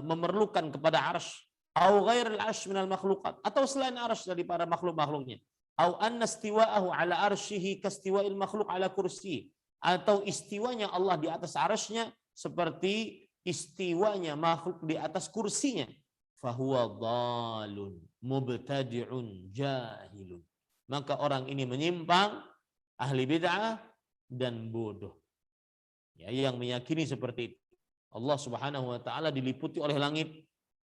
memerlukan kepada arsh, au ghairil arsh minal makhluqat, atau selain arsh dari para makhluk-makhluknya, au anna istiwa'ahu ala arshihi kastiwa'il makhluk ala kursi, atau istiwanya Allah di atas arshnya seperti istiwanya makhluk di atas kursinya, fahuwa dhalun mubtadi'un jahilun, maka orang ini menyimpang, ahli bid'ah dan bodoh. Ya, yang meyakini seperti itu. Allah Subhanahu wa taala diliputi oleh langit.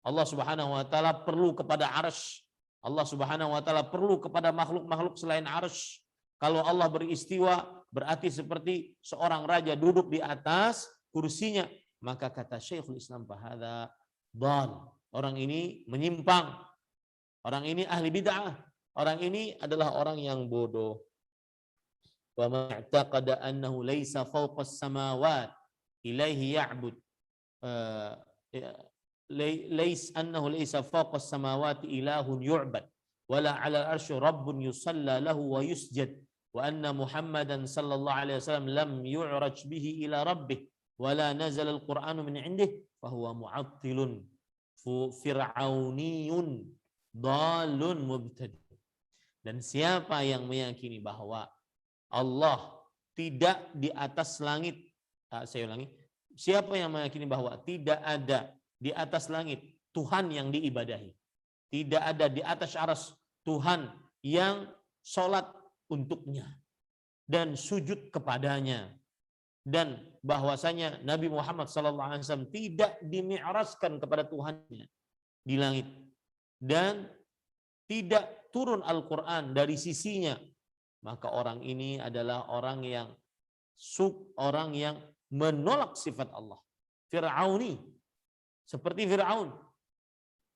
Allah Subhanahu wa taala perlu kepada arsy. Allah Subhanahu wa taala perlu kepada makhluk-makhluk selain arsy. Kalau Allah beristiwa berarti seperti seorang raja duduk di atas kursinya. Maka kata Syekhul Islam, fahadza dhal. Orang ini menyimpang. Orang ini ahli bid'ah. Orang ini adalah orang yang bodoh. Wa man i'taqada annahu laysa fawqas samawat ilaihi ya'bud, annahu laysa fawqas samawati ilahun yu'bad wala 'ala al-'arsy rabbun yusalla lahu wa yusjad, wa anna Muhammadan sallallahu alaihi wasallam lam yu'raj bihi ila rabbih wala nazala al-Qur'anu min 'indih fa huwa mu'attilun fir'auniyun dhalun mubtadi'. Dan siapa yang meyakini bahwa Allah tidak di atas langit, saya ulangi, siapa yang meyakini bahwa tidak ada di atas langit Tuhan yang diibadahi, tidak ada di atas arsy Tuhan yang sholat untuknya dan sujud kepadanya, dan bahwasanya Nabi Muhammad SAW tidak dimi'rajkan kepada Tuhannya di langit, dan tidak turun Al-Quran dari sisinya, maka orang ini adalah orang yang menolak sifat Allah. Fir'auni, seperti Fir'aun,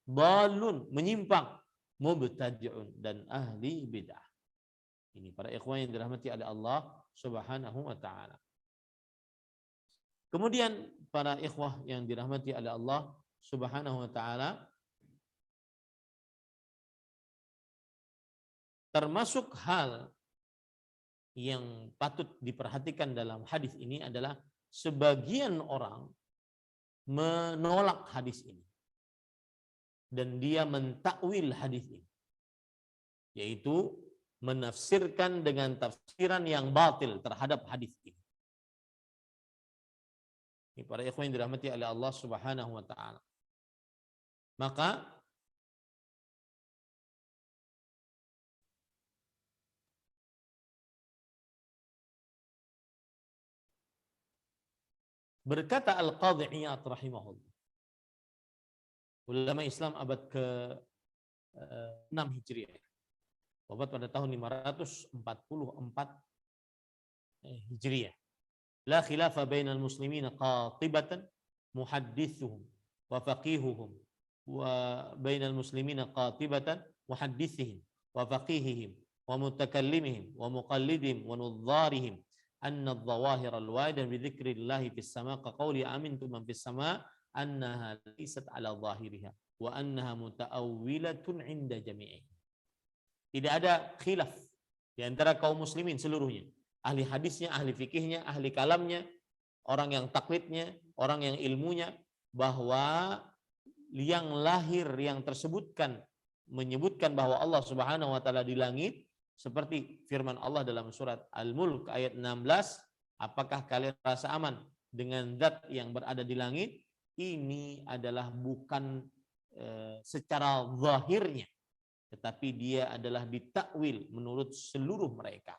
balun, menyimpang, mubtadi'un, dan ahli bid'ah. Ini para ikhwan yang dirahmati oleh Allah Subhanahu wa taala. Kemudian para ikhwah yang dirahmati oleh Allah Subhanahu wa taala, termasuk hal yang patut diperhatikan dalam hadis ini adalah sebagian orang menolak hadis ini dan dia mentakwil hadis ini, yaitu menafsirkan dengan tafsiran yang batil terhadap hadis ini. Ini para ikhwan yang dirahmati oleh Allah Subhanahu wa taala. Maka berkata Al-Qadhi Iyad rahimahullah, ulama Islam abad ke-6 Hijriah, wafat pada tahun 544 Hijriah. La khilafa bainal muslimina qatibatan muhaddithuhum wa faqihuhum, wa bainal muslimina qatibatan muhaddithihim wa faqihihim wa mutakallimihim wa muqallidihim wa nudharihim anna adh-dhawahir al-waidah bi dzikrillah fis sama' ka qawli amintum man fis sama' annaha laysat ala dhahiriha wa annaha mutaawwilatun 'inda jami'i. Tidak ada khilaf di antara kaum muslimin seluruhnya, ahli hadisnya, ahli fikihnya, ahli kalamnya, orang yang taklidnya, orang yang ilmunya, bahwa yang lahir yang tersebutkan menyebutkan bahwa Allah Subhanahu wa taala di langit, seperti firman Allah dalam surat Al-Mulk ayat 16, apakah kalian merasa aman dengan zat yang berada di langit? Ini adalah bukan secara zahirnya, tetapi dia adalah ditakwil menurut seluruh mereka.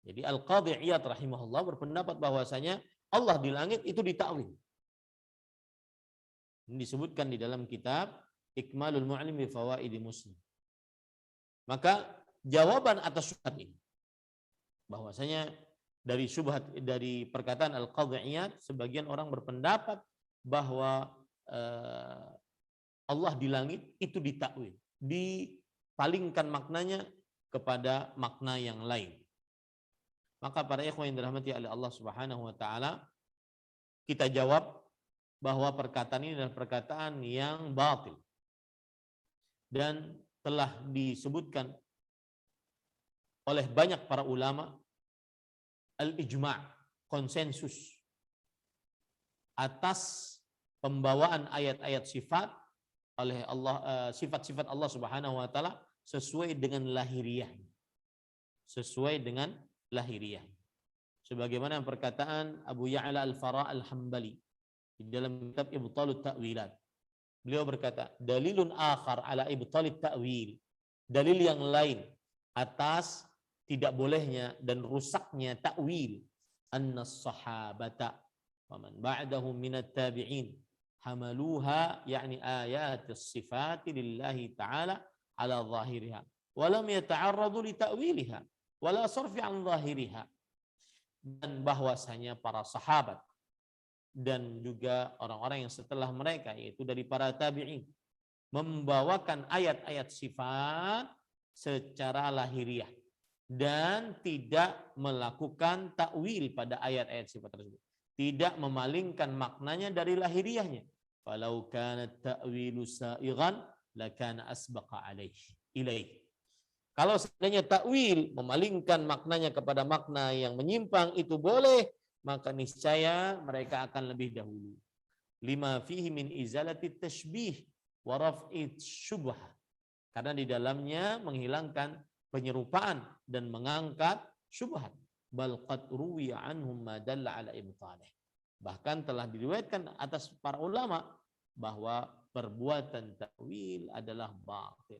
Jadi Al-Qadhi Iyad rahimahullah berpendapat bahwasanya Allah di langit itu ditakwil. Ini disebutkan di dalam kitab Ikmalul Mu'allim bi Fawaidi Muslim. Maka jawaban atas syubhat ini bahwasanya dari perkataan Al-Qadhi Iyad, sebagian orang berpendapat bahwa Allah di langit itu ditakwil, dipalingkan maknanya kepada makna yang lain. Maka para ikhwan yang dirahmati oleh Allah Subhanahu wa taala, kita jawab bahwa perkataan ini adalah perkataan yang batil. Dan telah disebutkan oleh banyak para ulama al-ijma', konsensus atas pembawaan ayat-ayat sifat oleh Allah, sifat-sifat Allah Subhanahu wa taala sesuai dengan lahiriah. Sesuai dengan lahiriah. Sebagaimana perkataan Abu Ya'la Al-Fara Al-Hambali di dalam kitab Ibtalut Ta'wilat. Beliau berkata, dalilun akhar ala ibtalit ta'wil. Dalil yang lain atas tidak bolehnya dan rusaknya ta'wil. Anna sahabata wa man ba'dahum minat tabi'in hamaluha yakni ayatis sifati lillahi ta'ala ala zahiriha walam yata'arradu li ta'wiliha wala sarfi an zahiriha. Dan bahwasanya para sahabat dan juga orang-orang yang setelah mereka, yaitu dari para tabi'in, membawakan ayat-ayat sifat secara lahiriah dan tidak melakukan takwil pada ayat-ayat sifat tersebut, tidak memalingkan maknanya dari lahiriahnya. Falau kana ta'wilu sa'ighan lakana asbaqa ilaih. Kalau seandainya takwil memalingkan maknanya kepada makna yang menyimpang itu boleh, maka niscaya mereka akan lebih dahulu. Lima fihi min izalati tashbih wa raf'i syubhah. Karena di dalamnya menghilangkan penyerupaan dan mengangkat syubhat. Bal qad ruwiya anhum ma dalla ala ibtalih. Bahkan telah diriwayatkan atas para ulama bahwa perbuatan takwil adalah batil.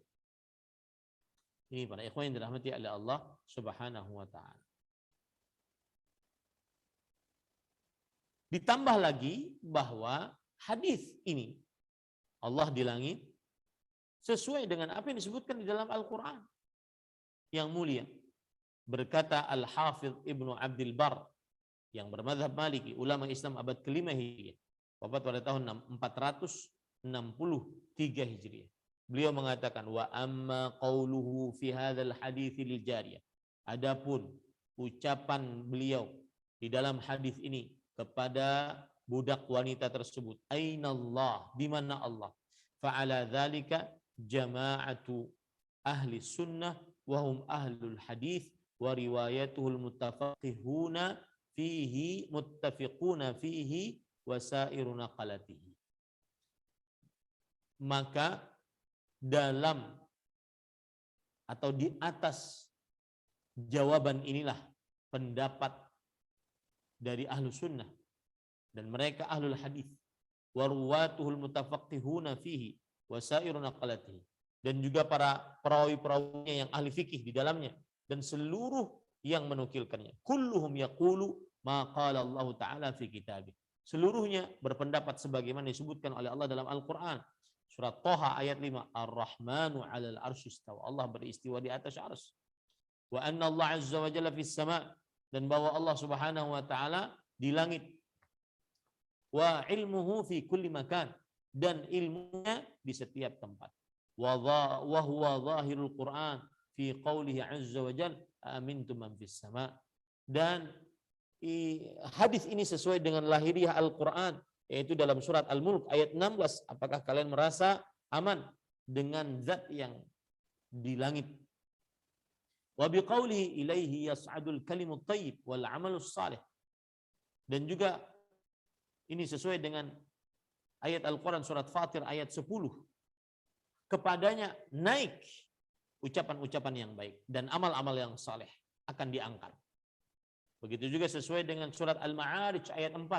Ini para ikhwan yang dirahmati oleh Allah Subhanahu wa taala. Ditambah lagi bahwa hadis ini Allah di langit sesuai dengan apa yang disebutkan di dalam Al-Qur'an yang mulia. Berkata Al-Hafidh Ibnu Abdul Bar yang bermadzhab Maliki, ulama Islam abad ke-5 Hijriah, wafat pada tahun 463 Hijriah. Beliau mengatakan wa amma qauluhu fi hadzal haditsil jariyah. Adapun ucapan beliau di dalam hadis ini kepada budak wanita tersebut, ainallah, di mana Allah? Fa'ala dzalika jama'atu ahli sunnah wa hum ahlul hadis wa riwayatuhul muttafaqihuna fihi muttafiquna fihi wa sairu naqalatihi. Maka dalam atau di atas jawaban inilah pendapat dari ahlu sunnah dan mereka ahlul hadis wa ruwatuhul mutafaqihuna fihi wa sairu naqalatihi, dan juga para perawi-perawinya yang ahli fikih di dalamnya dan seluruh yang menukilkannya. Kulluhum yaqulu ma qala Allah taala fi kitabih. Seluruhnya berpendapat sebagaimana disebutkan oleh Allah dalam Al-Qur'an. Surat Thaha ayat 5, Ar-Rahmanu 'alal 'arsy istawa. Allah beristiwa di atas arsy. Wa anna Allah 'azza wa jalla fis sama', dan bahwa Allah Subhanahu wa taala di langit. Wa ilmuhu fi kulli makan, dan ilmunya di setiap tempat. Wa huwa zahirul Qur'an fi qoulihi 'azza wa jalla amintum man fis sama'. Dan hadis ini sesuai dengan lahiriah Al-Qur'an, yaitu dalam surat Al-Mulk ayat 16, apakah kalian merasa aman dengan zat yang di langit? Wa biqaulihi ilaihi yas'adul kalimut thayyib wal 'amalus salih. Dan juga ini sesuai dengan ayat Al-Qur'an surat Fatir ayat 10. Kepadanya naik ucapan-ucapan yang baik dan amal-amal yang saleh akan diangkat. Begitu juga sesuai dengan surat Al-Ma'arij ayat 4.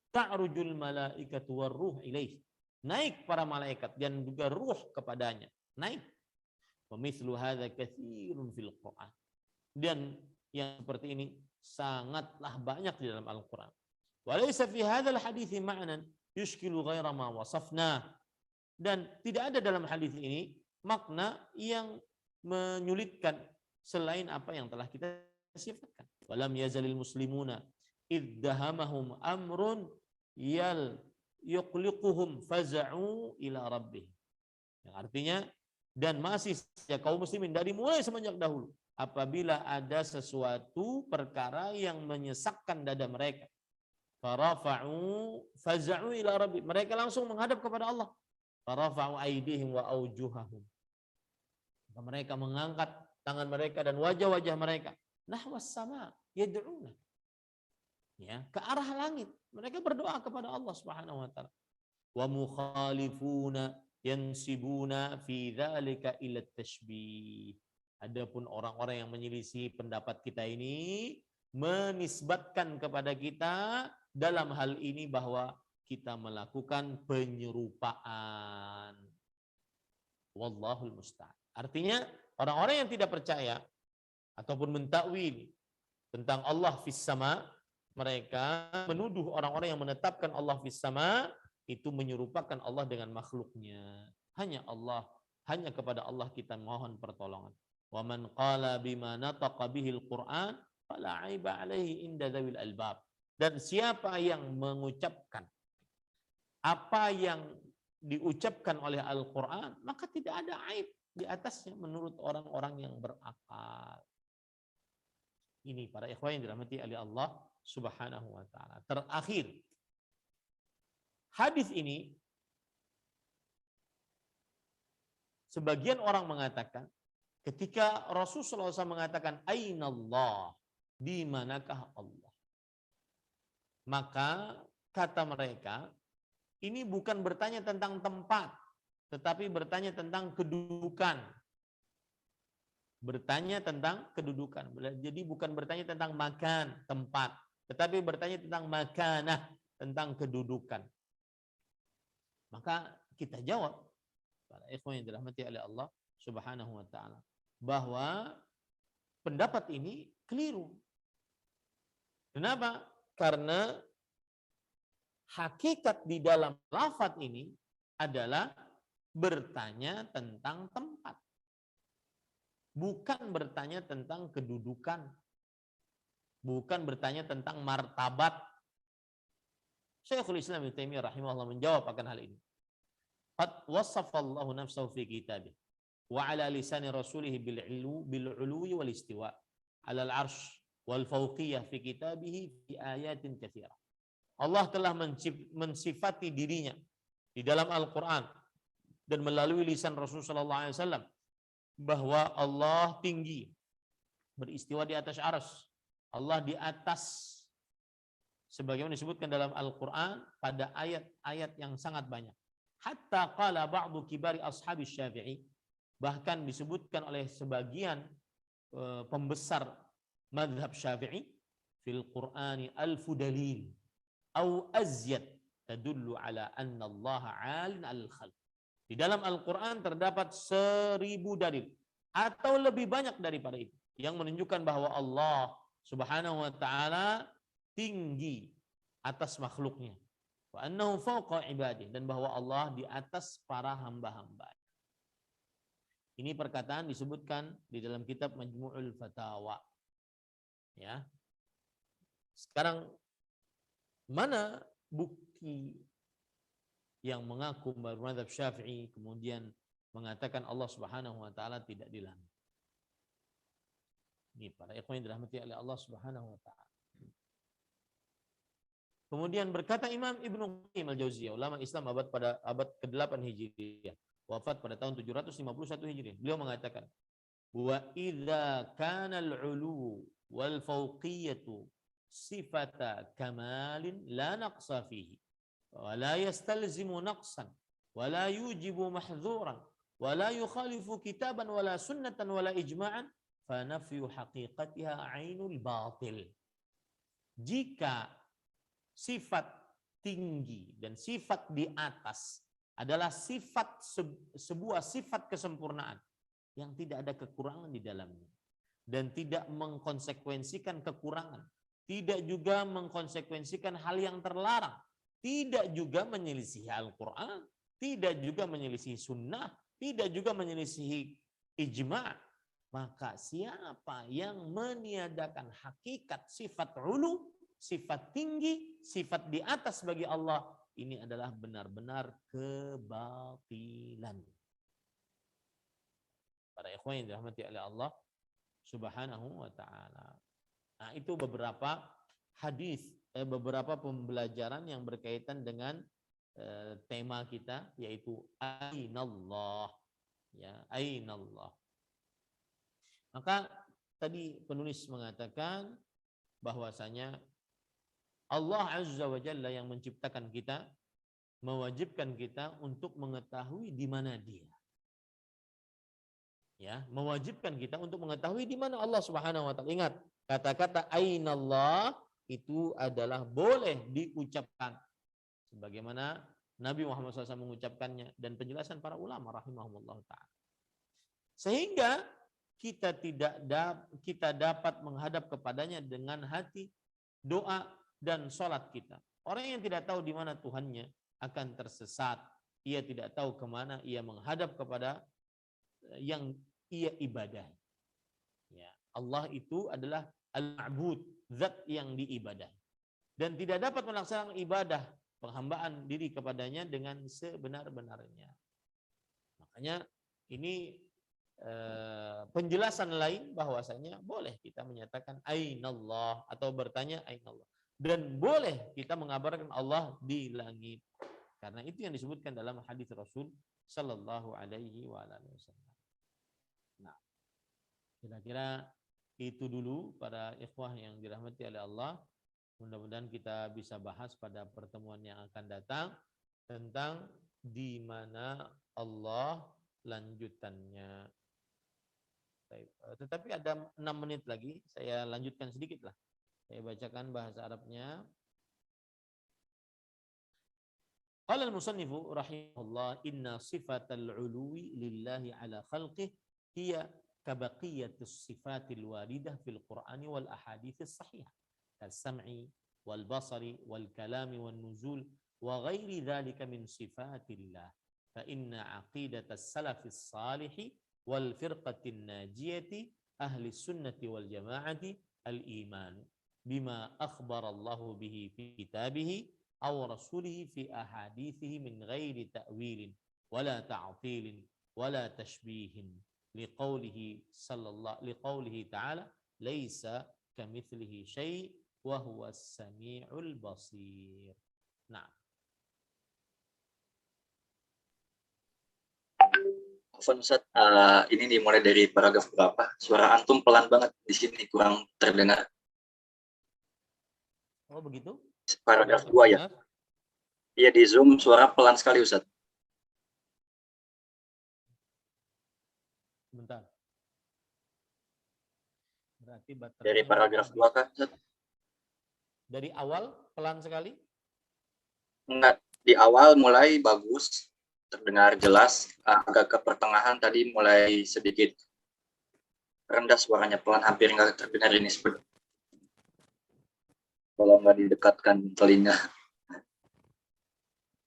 Ta'rujul malaikatu warruh ilaih. Naik para malaikat dan juga ruh kepadanya. Naik. Wa mithlu hadza katsirun fil Qur'an. Dan yang seperti ini sangatlah banyak di dalam Al-Quran. Walaysa fi hadzal hadithi ma'nan yushkilu ghaira ma wasafna. Dan tidak ada dalam hadis ini makna yang menyulitkan selain apa yang telah kita sifatkan. Walam yazalil muslimuna iddahamahum amrun yuqliquhum faza'u ila rabbih. Yang artinya, dan masih saja kaum muslimin dari mulai semenjak dahulu, apabila ada sesuatu perkara yang menyesakkan dada mereka, farafa'u faza'u ila rabbih, mereka langsung menghadap kepada Allah. Farafa'u aydihim wa aujuhahum, mereka mengangkat tangan mereka dan wajah-wajah mereka nahwas sama yad'una, ya, ke arah langit, mereka berdoa kepada Allah Subhanahu wa taala. Wa mukhalifuna yansibuna fi dzalika ila tashbih. Adapun orang-orang yang menyelisih pendapat kita ini menisbatkan kepada kita dalam hal ini bahwa kita melakukan penyerupaan. Wallahul musta'an. Artinya orang-orang yang tidak percaya ataupun mentakwil tentang Allah fis sama, mereka menuduh orang-orang yang menetapkan Allah fis sama itu menyerupakan Allah dengan makhluknya. Hanya Allah, hanya kepada Allah kita mohon pertolongan. Wa man qala bima nataqa bihil Qur'an fala aiba alaihi inda dzawil albab. Dan siapa yang mengucapkan apa yang diucapkan oleh Al-Quran, maka tidak ada aib di atasnya menurut orang-orang yang berakal. Ini para ikhwan yang dirahmati oleh Allah Subhanahu wa taala. Terakhir, hadis ini sebagian orang mengatakan ketika Rasulullah SAW mengatakan Ainallah, di manakah Allah? Maka kata mereka, ini bukan bertanya tentang tempat, tetapi bertanya tentang kedudukan. Bertanya tentang kedudukan. Jadi bukan bertanya tentang makan, tempat, tetapi bertanya tentang makanah, tentang kedudukan. Maka kita jawab, para ikhwan yang dirahmati oleh Allah Subhanahu wa taala, bahwa pendapat ini keliru. Kenapa? Karena hakikat di dalam lafaz ini adalah bertanya tentang tempat, bukan bertanya tentang kedudukan, bukan bertanya tentang martabat. Syekhul Islam Ibnu Taimiyah rahimahullah menjawab akan hal ini. Qad wasafallahu nafsahu fi kitabih wa ala lisani rasulih bil uluwi wal istiwa ala al arsh wal fawqiyah fi kitabih fi ayatin katsirah. Allah telah mensifati dirinya di dalam Al-Quran dan melalui lisan Rasulullah SAW bahwa Allah tinggi, beristiwa di atas arsy. Allah di atas, sebagaimana disebutkan dalam Al-Quran pada ayat-ayat yang sangat banyak. Hatta qala ba'du kibari ashabi Syafi'i, bahkan disebutkan oleh sebagian pembesar mazhab Syafi'i, fil Qur'ani alfu dalil au azyad tadullu ala anna Allah 'alin 'alal khalq. Di dalam Al-Qur'an terdapat 1000 dalil atau lebih banyak daripada itu yang menunjukkan bahwa Allah Subhanahu wa taala tinggi atas makhluknya. Wa annahu fawqa ibadihi, dan bahwa Allah di atas para hamba-hamba. Ini perkataan disebutkan di dalam kitab Majmu'ul Fatawa. Ya. Sekarang mana bukti yang mengaku mazhab Syafi'i kemudian mengatakan Allah Subhanahu wa taala tidak di langit? Ini para ikhwan yang dirahmati oleh Allah Subhanahu wa taala. Kemudian berkata Imam Ibnu Qayyim Al-Jauziyah, ulama Islam pada abad ke-8 Hijriah, wafat pada tahun 751 Hijriah. Beliau mengatakan, "Wa idza kana al-'ulu wal fawqiyatu sifata kamalin la naqsa fihi wa la yastalzimu naqsan wa la yujibu mahdhuran wa la yukhalifu kitaban wa la sunnatan wa la ijma'an fa nafyu haqiqatiha 'ainul batil." Jika sifat tinggi dan sifat di atas adalah sebuah sifat kesempurnaan yang tidak ada kekurangan di dalamnya, dan tidak mengkonsekuensikan kekurangan, tidak juga mengkonsekuensikan hal yang terlarang, tidak juga menyelisihi Al-Quran, tidak juga menyelisihi sunnah, tidak juga menyelisihi ijma'. Maka siapa yang meniadakan hakikat sifat ulu, sifat tinggi, sifat di atas bagi Allah, ini adalah benar-benar kebatilan. Para ikhwan yang dirahmati oleh Allah Subhanahu wa ta'ala. Nah, itu beberapa hadis, beberapa pembelajaran yang berkaitan dengan tema kita, yaitu Ainallah. Ya, Ainallah. Maka tadi penulis mengatakan bahwasanya Allah Azza wa Jalla yang menciptakan kita, mewajibkan kita untuk mengetahui di mana Dia. Ya, mewajibkan kita untuk mengetahui di mana Allah Subhanahu wa taala. Ingat, kata-kata Ainallah itu adalah boleh diucapkan sebagaimana Nabi Muhammad SAW mengucapkannya dan penjelasan para ulama rahimahumullah taala. Sehingga kita dapat menghadap kepadanya dengan hati, doa dan sholat kita. Orang yang tidak tahu di mana Tuhannya akan tersesat. Ia tidak tahu kemana ia menghadap kepada yang ia ibadah. Ya, Allah itu adalah al-ma'bud, zat yang diibadah. Dan tidak dapat melaksanakan ibadah, penghambaan diri kepadanya dengan sebenar-benarnya. Makanya ini penjelasan lain bahwasanya boleh kita menyatakan Ainallah atau bertanya Ainallah. Dan boleh kita mengabarkan Allah di langit. Karena itu yang disebutkan dalam hadis Rasul sallallahu alaihi wasallam. Nah, kira-kira itu dulu para ikhwah yang dirahmati oleh Allah. Mudah-mudahan kita bisa bahas pada pertemuan yang akan datang tentang di mana Allah lanjutannya. Tetapi ada 6 menit lagi, saya lanjutkan sedikit lah. Saya bacakan bahasa Arabnya. Qala al-musannifu rahimahullah inna sifatal uluwi lillahi ala khalqih hiya kabaqiyatus sifatil waridah fil Qur'ani wal ahadithis sahihah kas-sam'i wal basari wal kalami wan nuzul wa ghairi dhalika min sifatillah fa inna aqidatas salafis salihi wal firqatin najiyati ahli sunnati wal jama'ati al-iman bima akhbarallahu bihi fi kitabihi aw rasulihi fi ahadithihi min ghairi ta'wilin wala ta'tilin wala tashbihin liqaulihi ta'ala laisa kamitslihi syai' wa huwas samiul basir. Nah, Ustaz, ini dimulai dari paragraf berapa? Suara antum pelan banget di sini, kurang terdengar. Oh begitu? Paragraf 2 ya. Iya, di Zoom suara pelan sekali Ustaz. Bentar. Berarti dari paragraf 2 kan Ustaz? Dari awal pelan sekali? Enggak, di awal mulai bagus, terdengar jelas, agak ke pertengahan tadi mulai sedikit rendah suaranya, pelan, hampir nggak terdengar ini sebenarnya. Kalau nggak didekatkan telinga.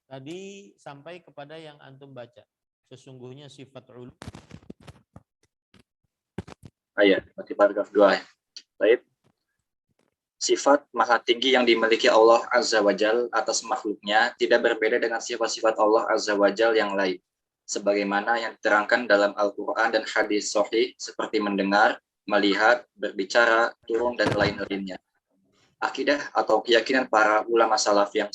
Tadi sampai kepada yang antum baca. Sesungguhnya sifat ulu. Iya, berarti paragraf 2 ya. Baik. Sifat maha tinggi yang dimiliki Allah Azza wa Jal atas makhluknya tidak berbeda dengan sifat-sifat Allah Azza wa Jal yang lain. Sebagaimana yang diterangkan dalam Al-Quran dan hadis sahih seperti mendengar, melihat, berbicara, turun, dan lain-lainnya. Akidah atau keyakinan para ulama salaf yang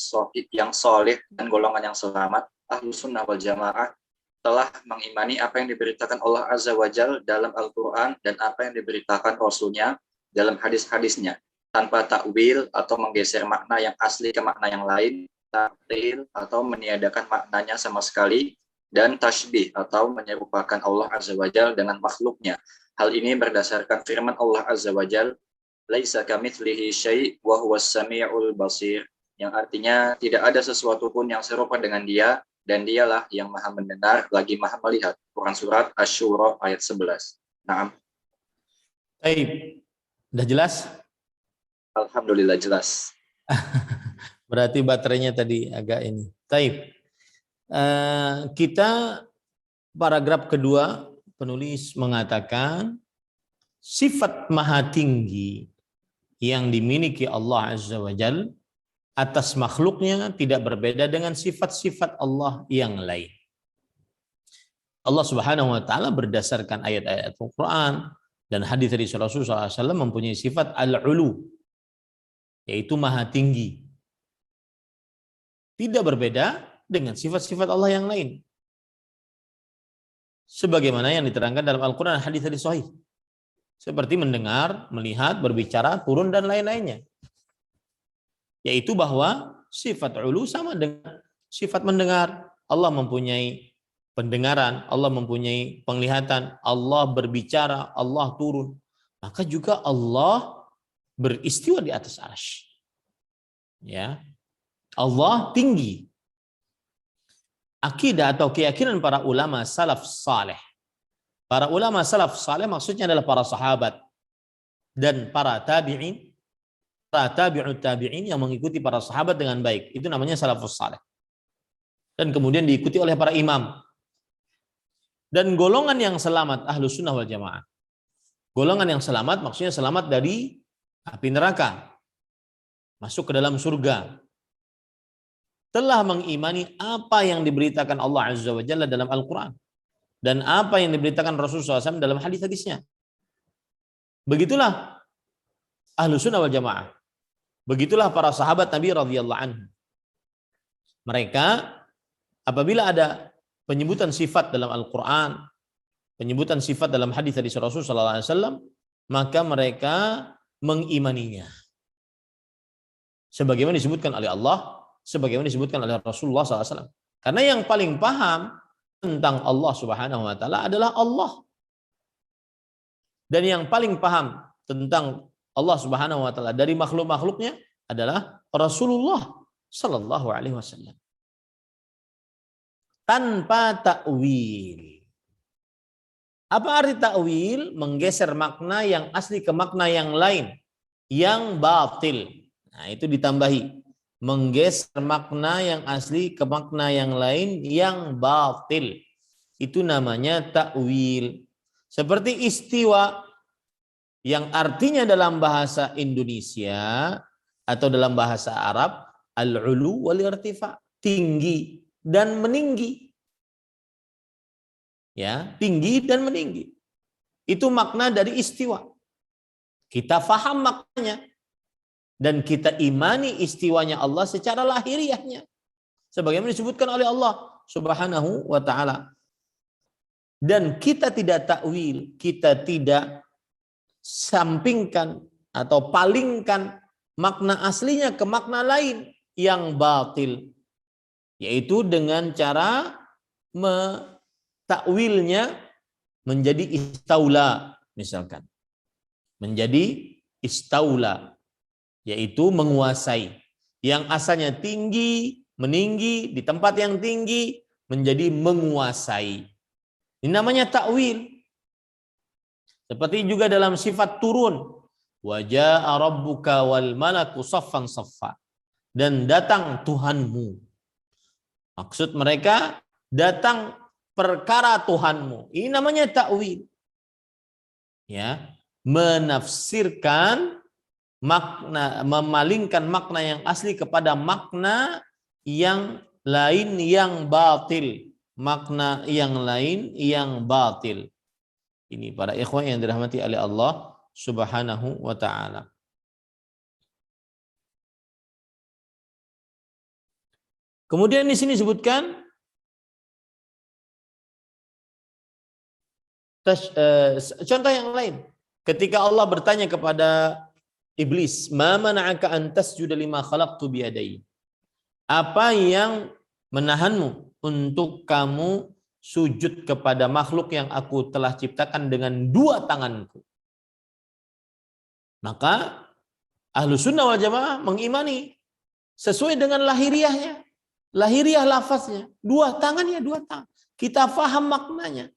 soleh dan golongan yang selamat, Ahlus Sunnah wal Jamaah, telah mengimani apa yang diberitakan Allah Azza wa Jal dalam Al-Quran dan apa yang diberitakan Rasulnya dalam hadis-hadisnya, tanpa takwil atau menggeser makna yang asli ke makna yang lain, ta'til atau meniadakan maknanya sama sekali, dan tasybih atau menyerupakan Allah Azza wa Jal dengan makhluknya. Hal ini berdasarkan firman Allah Azza wa Jal, laisa kamitslihi syai' wa huwas samiul basir, yang artinya tidak ada sesuatu pun yang serupa dengan Dia dan Dialah yang Maha mendengar lagi Maha melihat. Quran surat Asy-Syura ayat 11. Naam. Baik, udah jelas? Alhamdulillah jelas. Berarti baterainya tadi agak ini. Baik. Kita paragraf kedua, penulis mengatakan sifat maha tinggi yang dimiliki Allah Azza wa Jalla atas makhluknya tidak berbeda dengan sifat-sifat Allah yang lain. Allah Subhanahu wa taala berdasarkan ayat-ayat Al-Qur'an dan hadis dari Rasulullah SAW mempunyai sifat al-ulu, yaitu maha tinggi. Tidak berbeda dengan sifat-sifat Allah yang lain. Sebagaimana yang diterangkan dalam Al-Quran dan hadis sahih. Seperti mendengar, melihat, berbicara, turun, dan lain-lainnya. Yaitu bahwa sifat ulu sama dengan sifat mendengar. Allah mempunyai pendengaran, Allah mempunyai penglihatan, Allah berbicara, Allah turun. Maka juga Allah beristiwa di atas arsy. Ya. Allah tinggi. Akidah atau keyakinan para ulama salaf saleh. Para ulama salaf saleh maksudnya adalah para sahabat dan para tabi'in, para tabi'ut tabi'in yang mengikuti para sahabat dengan baik. Itu namanya salafus saleh. Dan kemudian diikuti oleh para imam. Dan golongan yang selamat Ahlus Sunnah wal Jamaah. Golongan yang selamat maksudnya selamat dari api neraka. Masuk ke dalam surga. Telah mengimani apa yang diberitakan Allah Azza wa Jalla dalam Al-Quran. Dan apa yang diberitakan Rasulullah SAW dalam hadis-hadisnya. Begitulah Ahlus Sunnah wal Jamaah. Begitulah para sahabat Nabi radhiyallahu anhu. Mereka apabila ada penyebutan sifat dalam Al-Quran, penyebutan sifat dalam hadis dari Rasulullah SAW, maka mereka mengimaninya. Sebagaimana disebutkan oleh Allah, sebagaimana disebutkan oleh Rasulullah SAW. Karena yang paling paham tentang Allah Subhanahu wa taala adalah Allah. Dan yang paling paham tentang Allah Subhanahu wa taala dari makhluk-makhluknya adalah Rasulullah sallallahu alaihi wasallam. Tanpa takwil. Apa arti takwil? Menggeser makna yang asli ke makna yang lain, yang batil. Nah, itu ditambahi. Menggeser makna yang asli ke makna yang lain yang batil. Itu namanya takwil. Seperti istiwa yang artinya dalam bahasa Indonesia atau dalam bahasa Arab al-ulu wal irtifa, tinggi dan meninggi. Ya, tinggi dan meninggi. Itu makna dari istiwa. Kita faham maknanya. Dan kita imani istiwanya Allah secara lahiriahnya. Sebagaimana disebutkan oleh Allah Subhanahu wa ta'ala. Dan kita tidak takwil, kita tidak sampingkan atau palingkan makna aslinya ke makna lain yang batil. Yaitu dengan cara takwilnya menjadi istaula misalkan. Menjadi istaula. Yaitu menguasai. Yang asalnya tinggi, meninggi, di tempat yang tinggi, menjadi menguasai. Ini namanya takwil. Seperti juga dalam sifat turun. Wa jaa rabbuka wal malaku saffan saffa. Dan datang Tuhanmu. Maksud mereka, datang perkara Tuhanmu. Ini namanya takwil. Ya, menafsirkan makna, memalingkan makna yang asli kepada makna yang lain yang batil. Makna yang lain yang batil. Ini para ikhwan yang dirahmati oleh Allah Subhanahu wa ta'ala. Kemudian di sini disebutkan contoh yang lain. Ketika Allah bertanya kepada Iblis, "Ma mana'aka an tasjuda lima khalaqtu biyadai?" Apa yang menahanmu untuk kamu sujud kepada makhluk yang aku telah ciptakan dengan dua tanganku? Maka Ahlus Sunnah wal Jamaah mengimani sesuai dengan lahiriahnya. Lahiriah lafaznya, dua tangan ya dua tangan. Kita faham maknanya.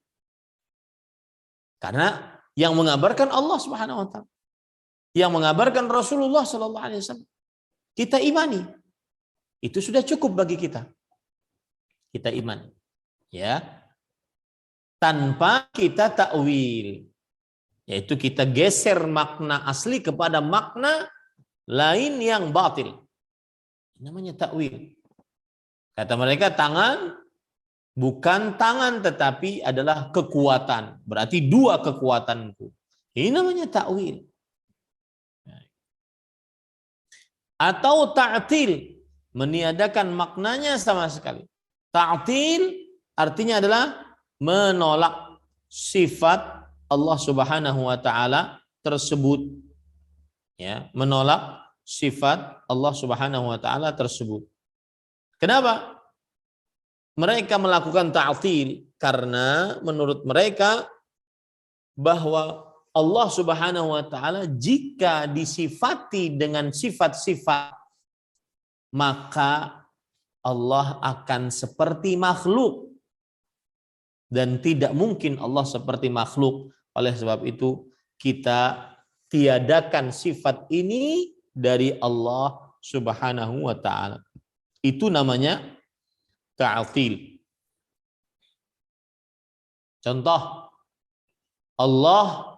Karena Yang mengabarkan Allah Subhanahu wa taala. Yang mengabarkan Rasulullah sallallahu alaihi wasallam. Kita imani. Itu sudah cukup bagi kita. Kita imani. Ya. Tanpa kita takwil. Yaitu kita geser makna asli kepada makna lain yang batil. Namanya takwil. Kata mereka tangan bukan tangan tetapi adalah kekuatan. Berarti dua kekuatanku. Ini namanya takwil. Atau ta'til, meniadakan maknanya sama sekali. Ta'til artinya adalah menolak sifat Allah Subhanahu wa taala tersebut. Ya, menolak sifat Allah Subhanahu wa taala tersebut. Kenapa? Mereka melakukan ta'til karena menurut mereka bahwa Allah Subhanahu wa taala jika disifati dengan sifat-sifat maka Allah akan seperti makhluk dan tidak mungkin Allah seperti makhluk. Oleh sebab itu kita tiadakan sifat ini dari Allah Subhanahu wa taala. Itu namanya ta'til. Contoh, Allah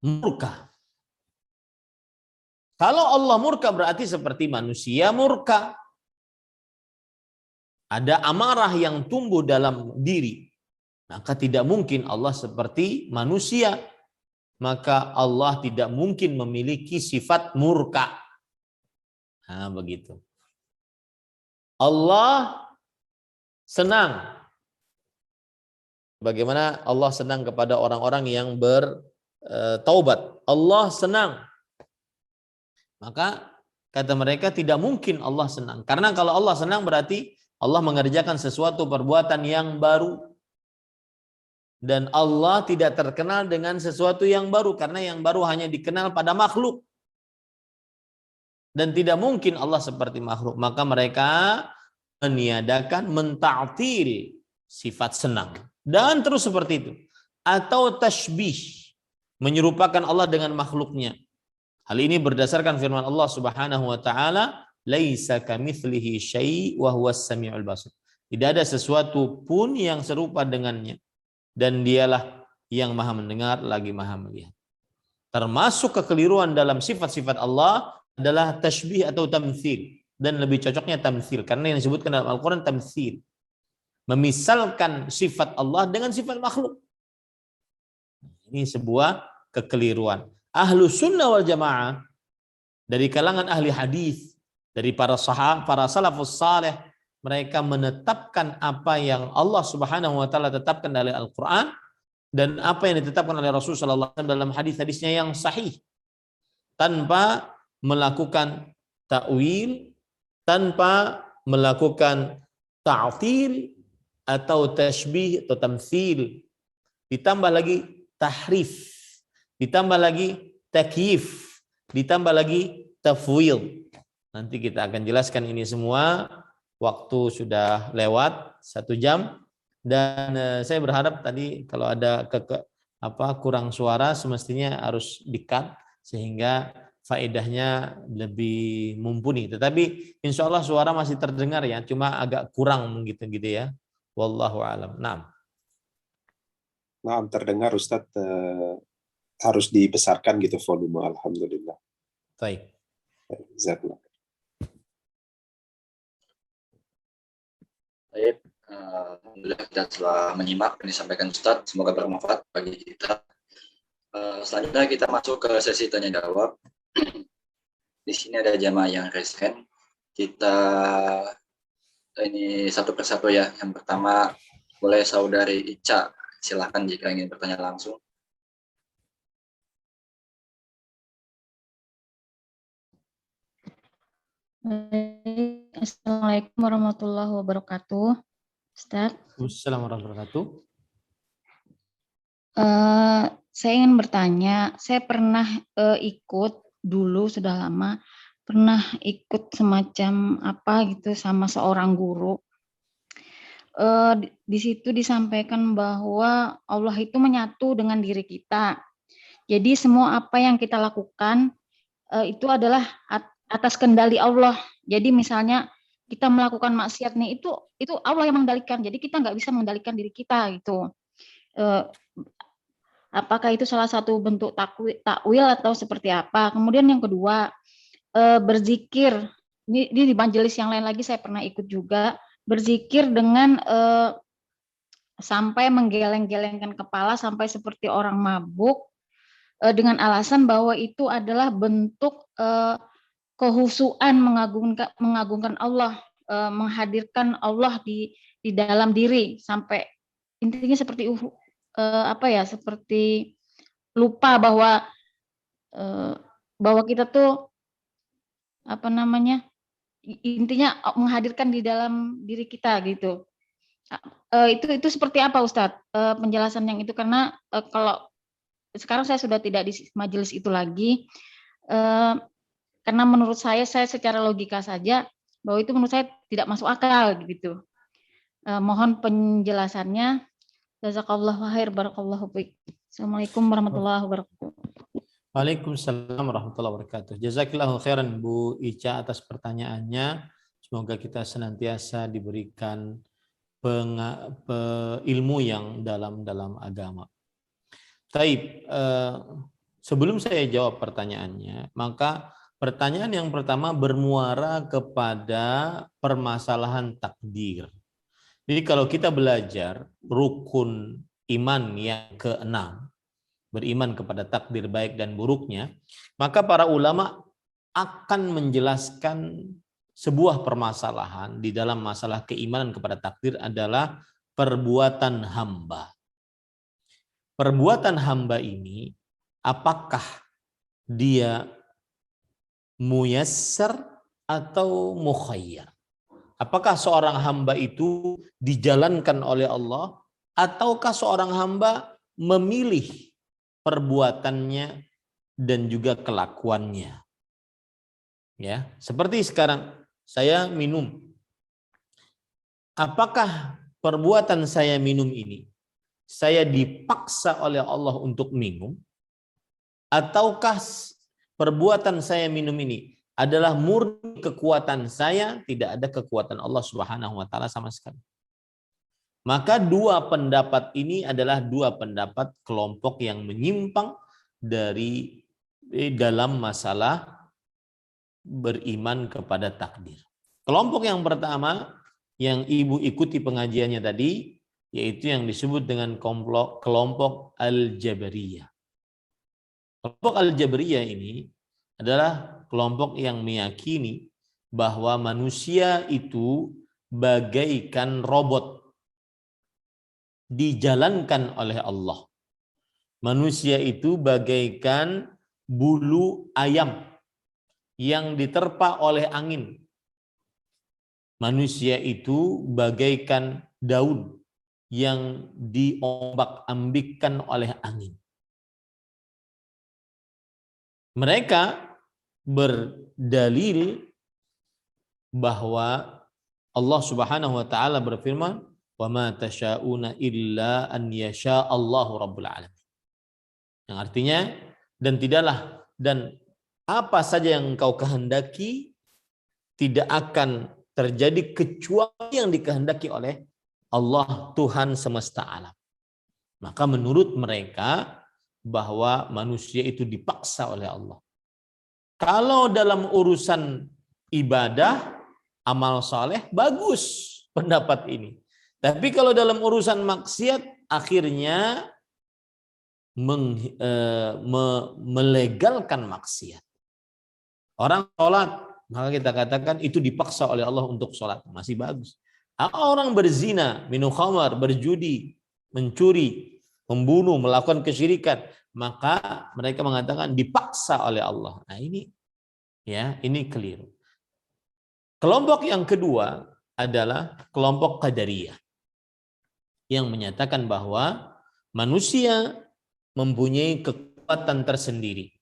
murka. Kalau Allah murka berarti seperti manusia murka. Ada amarah yang tumbuh dalam diri. Maka tidak mungkin Allah seperti manusia. Maka Allah tidak mungkin memiliki sifat murka. Nah, begitu. Allah senang. Bagaimana Allah senang kepada orang-orang yang bertaubat. Allah senang. Maka kata mereka tidak mungkin Allah senang. Karena kalau Allah senang berarti Allah mengerjakan sesuatu perbuatan yang baru. Dan Allah tidak terkenal dengan sesuatu yang baru. Karena yang baru hanya dikenal pada makhluk. Dan tidak mungkin Allah seperti makhluk. Maka mereka meniadakan, menta'til sifat senang. Dan terus seperti itu. Atau tashbih. Menyerupakan Allah dengan makhluknya. Hal ini berdasarkan firman Allah Subhanahu wa taala, "Laisa kamitslihi syai' wa huwas samiul basir." Tidak ada sesuatu pun yang serupa dengannya dan dialah yang Maha mendengar lagi Maha melihat. Termasuk kekeliruan dalam sifat-sifat Allah adalah tashbih atau tamtsil, dan lebih cocoknya tamtsil karena yang disebutkan dalam Al-Qur'an tamtsil. Memisalkan sifat Allah dengan sifat makhluk. Ini sebuah kekeliruan. Ahlu sunnah wal jamaah dari kalangan ahli hadis, dari para sahabat, para salafus saleh, mereka menetapkan apa yang Allah Subhanahu wa taala tetapkan dari Al-Qur'an dan apa yang ditetapkan oleh Rasul sallallahu alaihi wasallam dalam hadis-hadisnya yang sahih, tanpa melakukan ta'wil, tanpa melakukan ta'til atau tashbih atau tamtsil, ditambah lagi tahrif, ditambah lagi takyif, ditambah lagi tafwid. Nanti kita akan jelaskan ini semua. Waktu sudah lewat 1 jam dan saya berharap tadi kalau ada kurang suara semestinya harus di-cut sehingga faedahnya lebih mumpuni. Tetapi insya Allah suara masih terdengar ya, cuma agak kurang gitu ya. Wallahu a'lam. Naam. Naam, terdengar Ustadz. Harus dibesarkan gitu volume, alhamdulillah. Baik. Jazakallah. Baik, alhamdulillah kita telah menyimak yang disampaikan Ustadz. Semoga bermanfaat bagi kita. Selanjutnya kita masuk ke sesi tanya jawab. Di sini ada jamaah yang resen. Kita ini satu persatu ya. Yang pertama boleh saudari Ica. Silahkan jika ingin bertanya langsung. Assalamualaikum warahmatullahi wabarakatuh, Ustaz. Assalamualaikum warahmatullahi wabarakatuh. Saya ingin bertanya, saya pernah ikut dulu sudah lama, pernah ikut semacam apa gitu sama seorang guru. Di situ disampaikan bahwa Allah itu menyatu dengan diri kita. Jadi semua apa yang kita lakukan itu adalah atas kendali Allah. Jadi misalnya kita melakukan maksiat nih, itu Allah yang mengendalikan. Jadi kita nggak bisa mengendalikan diri kita gitu. Apakah itu salah satu bentuk takwil atau seperti apa? Kemudian yang kedua, berzikir. Ini di majelis yang lain lagi saya pernah ikut juga, berzikir dengan sampai menggeleng-gelengkan kepala sampai seperti orang mabuk, dengan alasan bahwa itu adalah bentuk kehusuan mengagungkan Allah, menghadirkan Allah di dalam diri, sampai intinya seperti seperti lupa bahwa kita tuh intinya menghadirkan di dalam diri kita gitu. Itu seperti apa Ustadz penjelasan yang itu, karena kalau sekarang saya sudah tidak di majelis itu lagi, karena menurut saya secara logika saja bahwa itu menurut saya tidak masuk akal gitu. Mohon penjelasannya. Jazakallahu khair, barakallahu fiik. Assalamualaikum warahmatullahi wabarakatuh. Waalaikumsalam warahmatullahi wabarakatuh. Jazakillahu khairan Bu Ica atas pertanyaannya. Semoga kita senantiasa diberikan ilmu yang dalam agama. Taib, sebelum saya jawab pertanyaannya, maka pertanyaan yang pertama bermuara kepada permasalahan takdir. Jadi kalau kita belajar rukun iman yang keenam, beriman kepada takdir baik dan buruknya, maka para ulama akan menjelaskan sebuah permasalahan di dalam masalah keimanan kepada takdir adalah perbuatan hamba. Perbuatan hamba ini apakah dia muyassar atau mukhayyar? Apakah seorang hamba itu dijalankan oleh Allah ataukah seorang hamba memilih perbuatannya dan juga kelakuannya? Ya, seperti sekarang saya minum. Apakah perbuatan saya minum ini saya dipaksa oleh Allah untuk minum, ataukah perbuatan saya minum ini adalah murni kekuatan saya, tidak ada kekuatan Allah Subhanahu wa taala sama sekali? Maka dua pendapat ini adalah dua pendapat kelompok yang menyimpang dari dalam masalah beriman kepada takdir. Kelompok yang pertama yang Ibu ikuti pengajiannya tadi, yaitu yang disebut dengan kelompok Al-Jabariyah. Kelompok Al-Jabariyah ini adalah kelompok yang meyakini bahwa manusia itu bagaikan robot dijalankan oleh Allah. Manusia itu bagaikan bulu ayam yang diterpa oleh angin. Manusia itu bagaikan daun yang diombak-ambikkan oleh angin. Mereka berdalil bahwa Allah Subhanahu wa taala berfirman, "Wa ma tasyauna illa an yasha Allahu rabbul alamin." Yang artinya dan apa saja yang engkau kehendaki tidak akan terjadi kecuali yang dikehendaki oleh Allah Tuhan semesta alam. Maka menurut mereka bahwa manusia itu dipaksa oleh Allah. Kalau dalam urusan ibadah, amal saleh, bagus pendapat ini. Tapi kalau dalam urusan maksiat, akhirnya melegalkan maksiat. Orang sholat, maka kita katakan itu dipaksa oleh Allah untuk sholat, masih bagus. Orang berzina, minum khamar, berjudi, mencuri, membunuh, melakukan kesyirikan, maka mereka mengatakan dipaksa oleh Allah. Nah ini keliru. Kelompok yang kedua adalah kelompok Qadariyah yang menyatakan bahwa manusia mempunyai kekuatan tersendiri.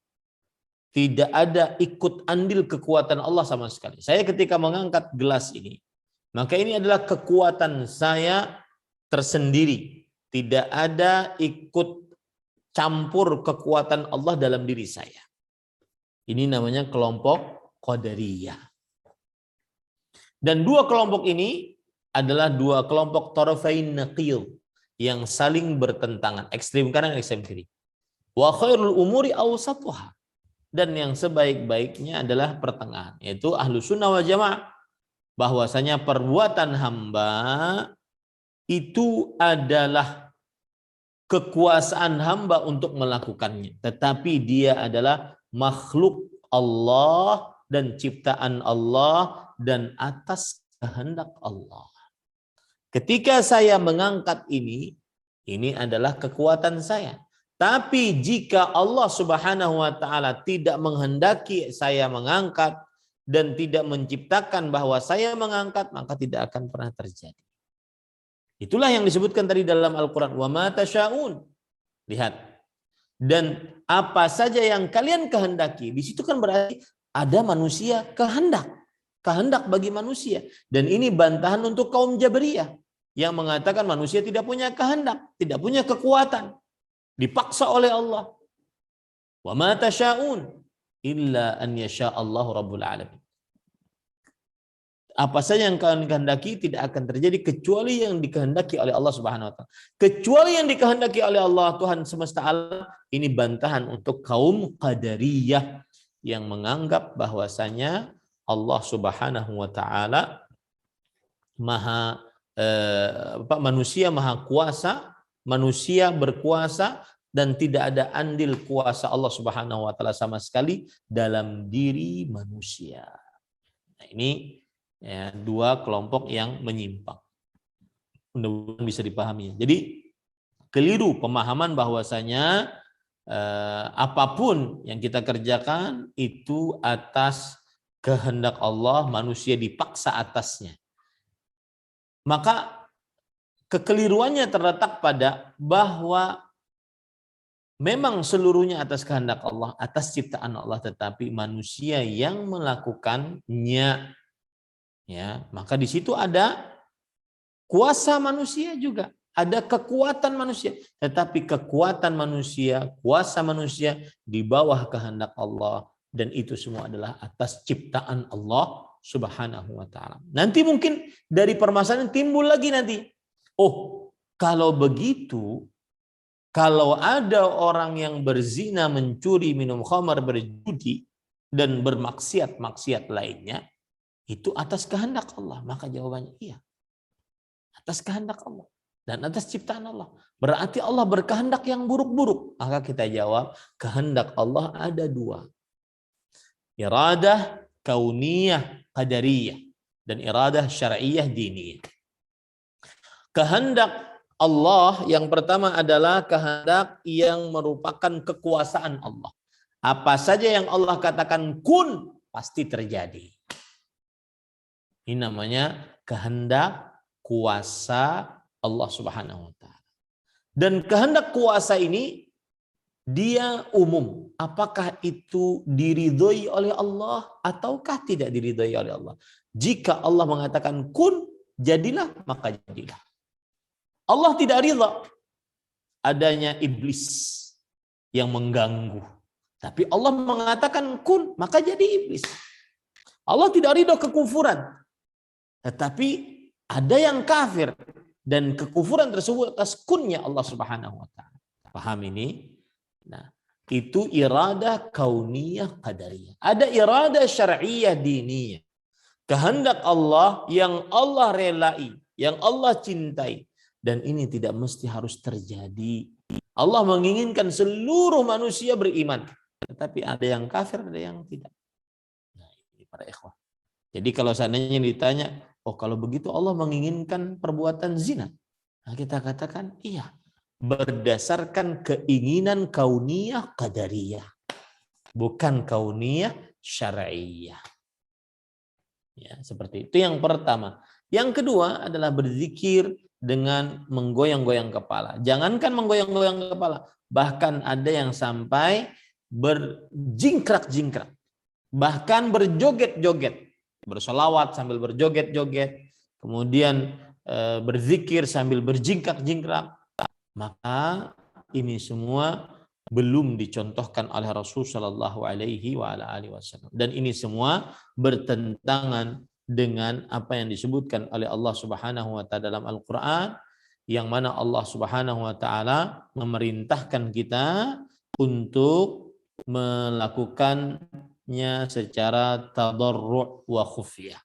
Tidak ada ikut andil kekuatan Allah sama sekali. Saya ketika mengangkat gelas ini, maka ini adalah kekuatan saya tersendiri. Tidak ada ikut campur kekuatan Allah dalam diri saya. Ini namanya kelompok Qadariyah. Dan dua kelompok ini adalah dua kelompok tarafain naqil yang saling bertentangan, ekstrem kanan, ekstrem kiri. Wa khairul umuri awsatuha. Dan yang sebaik-baiknya adalah pertengahan, yaitu Ahlus Sunnah wal Jamaah, bahwasanya perbuatan hamba itu adalah kekuasaan hamba untuk melakukannya, tetapi dia adalah makhluk Allah dan ciptaan Allah dan atas kehendak Allah. Ketika saya mengangkat ini adalah kekuatan saya. Tapi jika Allah Subhanahu wa taala tidak menghendaki saya mengangkat dan tidak menciptakan bahwa saya mengangkat, maka tidak akan pernah terjadi. Itulah yang disebutkan tadi dalam Al-Qur'an, wa ma tasyaun. Lihat. Dan apa saja yang kalian kehendaki, di situ kan berarti ada manusia kehendak. Kehendak bagi manusia. Dan ini bantahan untuk kaum Jabriyah yang mengatakan manusia tidak punya kehendak, tidak punya kekuatan. Dipaksa oleh Allah. Wa ma tasyaun illa an yasha Allah rabbul alamin. Apa saja yang kalian kehendaki tidak akan terjadi kecuali yang dikehendaki oleh Allah Subhanahu wa taala. Kecuali yang dikehendaki oleh Allah Tuhan semesta alam. Ini bantahan untuk kaum Qadariyah yang menganggap bahwasanya Allah Subhanahu wa taala manusia maha kuasa, manusia berkuasa, dan tidak ada andil kuasa Allah Subhanahu wa taala sama sekali dalam diri manusia. Nah, ini ya, dua kelompok yang menyimpang. Mudah-mudahan bisa dipahami. Jadi keliru pemahaman bahwasanya apapun yang kita kerjakan itu atas kehendak Allah, manusia dipaksa atasnya. Maka kekeliruannya terletak pada bahwa memang seluruhnya atas kehendak Allah, atas ciptaan Allah, tetapi manusia yang melakukannya. Ya, maka di situ ada kuasa manusia juga, ada kekuatan manusia, tetapi kekuatan manusia, kuasa manusia di bawah kehendak Allah, dan itu semua adalah atas ciptaan Allah Subhanahu wa taala. Nanti mungkin dari permasalahan timbul lagi nanti. Oh, kalau begitu, kalau ada orang yang berzina, mencuri, minum khamar, berjudi, dan bermaksiat-maksiat lainnya, itu atas kehendak Allah. Maka jawabannya iya. Atas kehendak Allah. Dan atas ciptaan Allah. Berarti Allah berkehendak yang buruk-buruk. Maka kita jawab, kehendak Allah ada dua. Iradah kauniyah qadariyah. Dan iradah syar'iyah diniyah. Kehendak Allah yang pertama adalah kehendak yang merupakan kekuasaan Allah. Apa saja yang Allah katakan kun, pasti terjadi. Ini namanya kehendak kuasa Allah Subhanahu wa taala. Dan kehendak kuasa ini dia umum. Apakah itu diridhoi oleh Allah ataukah tidak diridhoi oleh Allah? Jika Allah mengatakan kun, jadilah, maka jadilah. Allah tidak ridha adanya iblis yang mengganggu. Tapi Allah mengatakan kun, maka jadi iblis. Allah tidak ridha kekufuran. Tetapi ada yang kafir. Dan kekufuran tersebut atas kunnya Allah Subhanahu wa ta'ala. Paham ini? Nah, itu iradah kauniyah qadariyah. Ada iradah syar'iyah diniyah. Kehendak Allah yang Allah relai, yang Allah cintai. Dan ini tidak mesti harus terjadi. Allah menginginkan seluruh manusia beriman. Tetapi ada yang kafir, ada yang tidak. Nah, ini para ikhwah. Jadi kalau seandainya ditanya, oh kalau begitu Allah menginginkan perbuatan zina. Nah, kita katakan iya. Berdasarkan keinginan kauniyah qadariyah. Bukan kauniyah syar'iyah. Ya, seperti itu yang pertama. Yang kedua adalah berzikir dengan menggoyang-goyang kepala. Jangankan menggoyang-goyang kepala, bahkan ada yang sampai berjingkrak-jingkrak, bahkan berjoget-joget, bersolawat sambil berjoget-joget, kemudian berzikir sambil berjingkrak-jingkrak. Maka ini semua belum dicontohkan oleh Rasul Shallallahu Alaihi Wasallam. Dan ini semua bertentangan dengan apa yang disebutkan oleh Allah Subhanahu Wa Taala dalam Al-Quran, yang mana Allah Subhanahu Wa Taala memerintahkan kita untuk melakukannya secara tadarru' wa khufyah,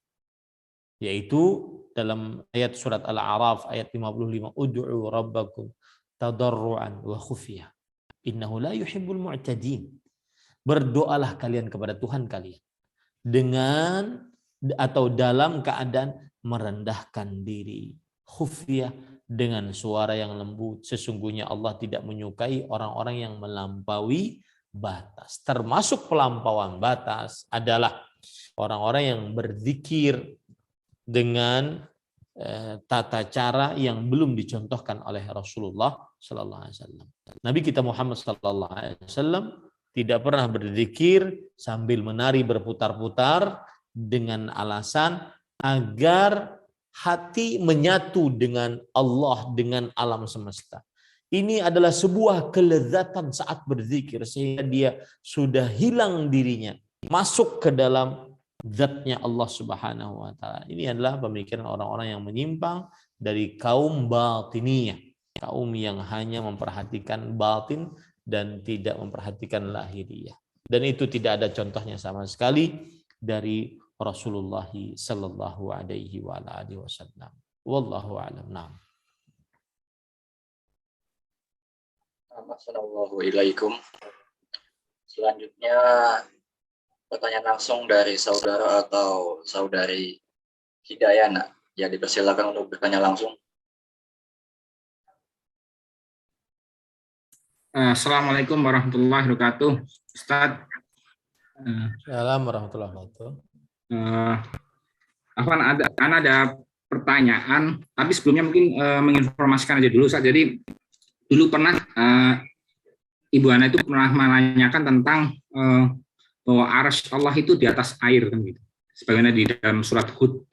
yaitu dalam ayat surat Al-A'raf ayat 55, ud'u rabbakum tadarru'an wa khufyah innahu la yuhibbul mu'tadin. Berdoalah kalian kepada Tuhan kalian dengan atau dalam keadaan merendahkan diri, khufyah, dengan suara yang lembut. Sesungguhnya Allah tidak menyukai orang-orang yang melampaui batas. Termasuk pelampauan batas adalah orang-orang yang berzikir dengan tata cara yang belum dicontohkan oleh Rasulullah Sallallahu Alaihi Wasallam. Nabi kita Muhammad Sallallahu Alaihi Wasallam tidak pernah berzikir sambil menari berputar-putar dengan alasan agar hati menyatu dengan Allah, dengan alam semesta. Ini adalah sebuah kelezatan saat berzikir sehingga dia sudah hilang dirinya, masuk ke dalam zatnya Allah Subhanahu Wa Taala. Ini adalah pemikiran orang-orang yang menyimpang dari kaum batiniyah, kaum yang hanya memperhatikan batin dan tidak memperhatikan lahiriah. Dan itu tidak ada contohnya sama sekali dari Rasulullah Sallallahu Alaihi Wasallam. Wallahu a'lam. Naam. Assalamualaikum. Selanjutnya pertanyaan langsung dari saudara atau saudari Hidayana. Ya, dipersilakan untuk bertanya langsung. Assalamualaikum warahmatullahi wabarakatuh. Ustaz. Assalamualaikum warahmatullahi wabarakatuh. Ada pertanyaan, tapi sebelumnya mungkin menginformasikan aja dulu Ustaz. Jadi dulu pernah Ibu Ana itu pernah menanyakan tentang bahwa arsy Allah itu di atas air kan gitu. Sebagaimana di dalam surat Hud.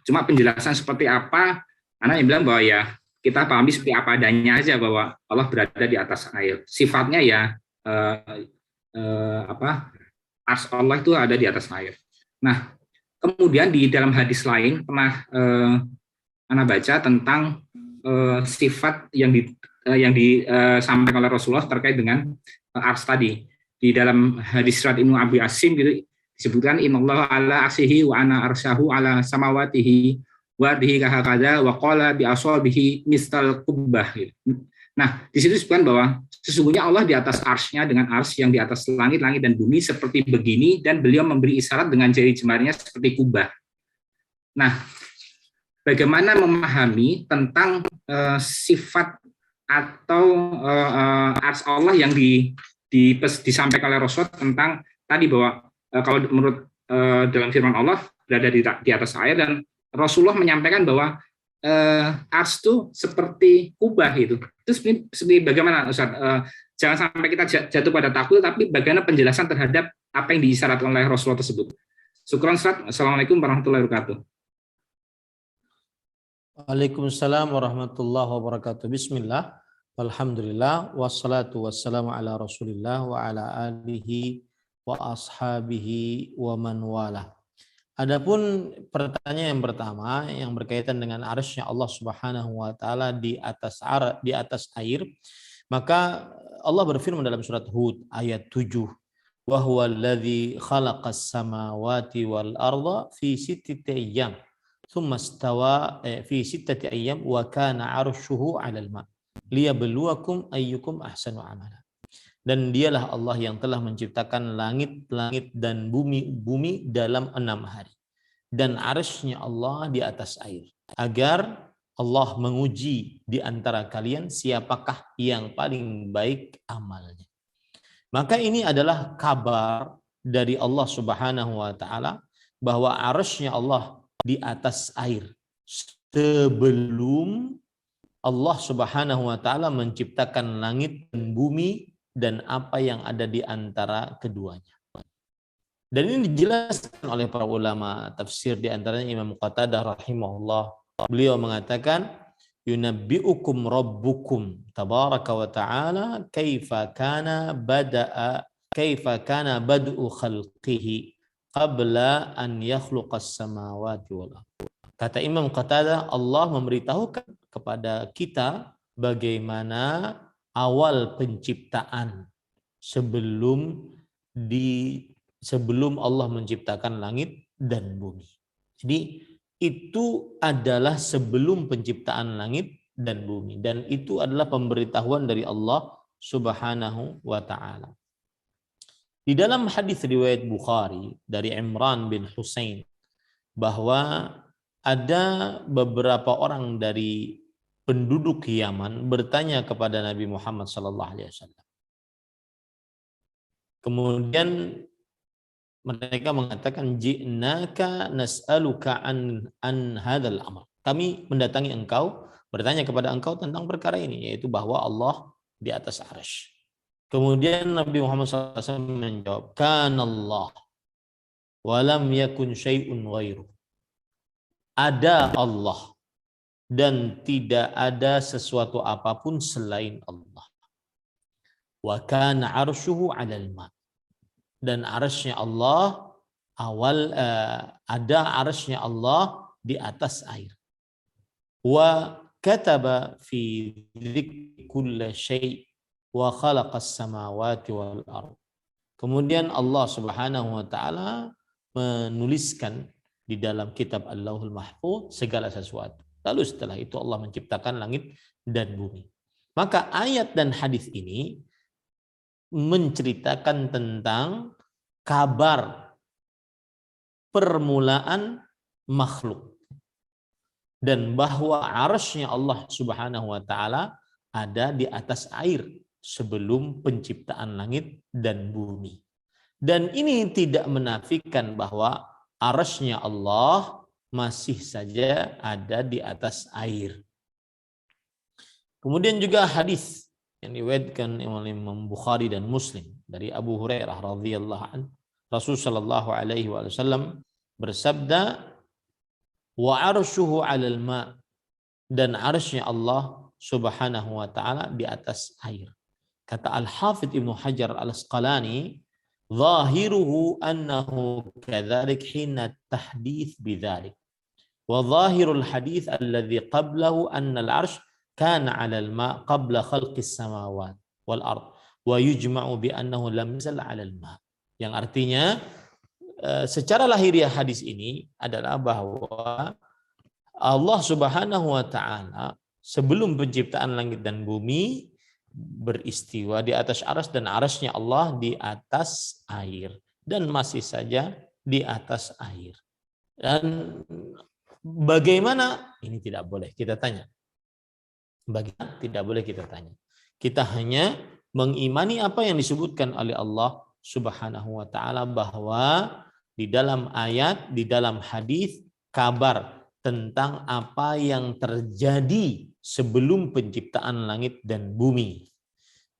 Cuma penjelasan seperti apa, Ana yang bilang bahwa ya kita pahami seperti apa adanya aja bahwa Allah berada di atas air. Sifatnya ya arsy Allah itu ada di atas air. Nah, kemudian di dalam hadis lain pernah Ana baca tentang sifat yang disampaikan oleh Rasulullah terkait dengan arsy tadi. Di dalam hadis surat Ibnu Abi Asim gitu disebutkan innallaha ala arsyhi wa ana arsyahu ala samawatihi wa bihi kahakada wa qala bi ashabihi mistal qubbah gitu. Nah, di situ disebutkan bahwa sesungguhnya Allah di atas arsy-Nya dengan arsy yang di atas langit-langit dan bumi seperti begini, dan beliau memberi isyarat dengan jari jemarinya seperti kubah. Nah, bagaimana memahami tentang sifat atau arsy Allah yang disampaikan oleh Rasul tentang tadi bahwa kalau menurut dalam firman Allah berada di atas air, dan Rasulullah menyampaikan bahwa arsy itu seperti kubah itu. Terus seperti bagaimana Ustaz? Jangan sampai kita jatuh pada takut, tapi bagaimana penjelasan terhadap apa yang diisyaratkan oleh Rasulullah tersebut. Syukran Ustaz. Assalamualaikum warahmatullahi wabarakatuh. Waalaikumsalam warahmatullahi wabarakatuh. Bismillah. Alhamdulillah. Wassalatu wassalamu ala Rasulillah wa ala alihi wa ashabihi wa man wala. Adapun pertanyaan yang pertama yang berkaitan dengan arsy Allah Subhanahu wa taala di atas air, maka Allah berfirman dalam surat Hud ayat 7, wa huwal ladzi khalaqas samawati wal arda fi sittati ayyam tsumma istawa fi sittati ayyam wa kana 'arshuhu 'alal ma' liyabluwakum ayyukum ahsanu amala. Dan dialah Allah yang telah menciptakan langit-langit dan bumi dalam 6 hari. Dan arsy-Nya Allah di atas air. Agar Allah menguji di antara kalian siapakah yang paling baik amalnya. Maka ini adalah kabar dari Allah Subhanahu wa taala bahwa arsy-Nya Allah di atas air. Sebelum Allah Subhanahu wa taala menciptakan langit dan bumi dan apa yang ada di antara keduanya. Dan ini dijelaskan oleh para ulama tafsir, di antaranya Imam Qatadah rahimahullah. Beliau mengatakan yunabbi'ukum rabbukum tabaraka wa ta'ala kaifa kana bad'u khalqihi qabla an yakhluqas samawati wal ardh. Kata Imam Qatadah, Allah memberitahukan kepada kita bagaimana awal penciptaan sebelum Allah menciptakan langit dan bumi. Jadi itu adalah sebelum penciptaan langit dan bumi, dan itu adalah pemberitahuan dari Allah Subhanahu wa taala. Di dalam hadis riwayat Bukhari dari Imran bin Husain bahwa ada beberapa orang dari penduduk Yaman bertanya kepada Nabi Muhammad SAW. Kemudian mereka mengatakan, ji'naka nas'aluka an hadzal amr. Kami mendatangi engkau, bertanya kepada engkau tentang perkara ini, yaitu bahwa Allah di atas arsy. Kemudian Nabi Muhammad SAW menjawab, kanallah wa lam yakun syai'un ghairu. Ada Allah dan tidak ada sesuatu apapun selain Allah. Wa kana arshuhu 'alal ma. Dan arsy-Nya Allah ada arsy-Nya Allah di atas air. Wa kataba fi dzikri kulli syai' wa khalaqas samawati wal ardh. Kemudian Allah Subhanahu wa taala menuliskan di dalam kitab Al-Lauhul Mahfuz segala sesuatu. Lalu setelah itu Allah menciptakan langit dan bumi. Maka ayat dan hadis ini menceritakan tentang kabar permulaan makhluk dan bahwa arsy-Nya Allah Subhanahu wa taala ada di atas air sebelum penciptaan langit dan bumi. Dan ini tidak menafikan bahwa arsy-Nya Allah masih saja ada di atas air. Kemudian juga hadis yang diriwayatkan oleh Imam Bukhari dan Muslim dari Abu Hurairah radhiyallahu anhu, Rasul sallallahu alaihi wasallam bersabda, wa arshuhu 'alal ma, dan arsy-Nya Allah Subhanahu wa taala di atas air. Kata Al-Hafidz Ibnu Hajar Al-Asqalani, zahiruhu annahu kadzalik hina tahdits bidzalik. Wa zahirul hadits alladzi qablahu anna al-'arsy kana 'alal ma qabla khalqis samawati wal ard wa yujma'u bi annahu lam yazal 'alal ma. Yang artinya secara lahiriah hadis ini adalah bahwa Allah Subhanahu wa taala sebelum penciptaan langit dan bumi beristiwa di atas arsy, dan arsy-Nya Allah di atas air dan masih saja di atas air. Dan bagaimana? Ini tidak boleh kita tanya. Bagaimana? Tidak boleh kita tanya. Kita hanya mengimani apa yang disebutkan oleh Allah Subhanahu wa taala bahwa di dalam ayat, di dalam hadis kabar tentang apa yang terjadi sebelum penciptaan langit dan bumi,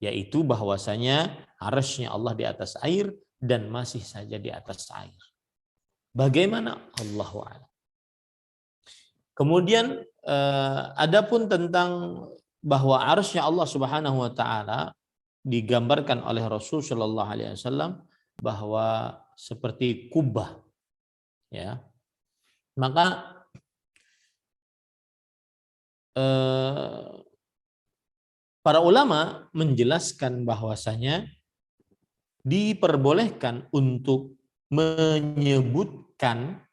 yaitu bahwasanya arsy-Nya Allah di atas air dan masih saja di atas air. Bagaimana? Allahu a'lam. Kemudian adapun tentang bahwa arsy-Nya Allah Subhanahu wa taala digambarkan oleh Rasul Shallallahu alaihi wasallam bahwa seperti kubah, ya. Maka para ulama menjelaskan bahwasanya diperbolehkan untuk menyebutkan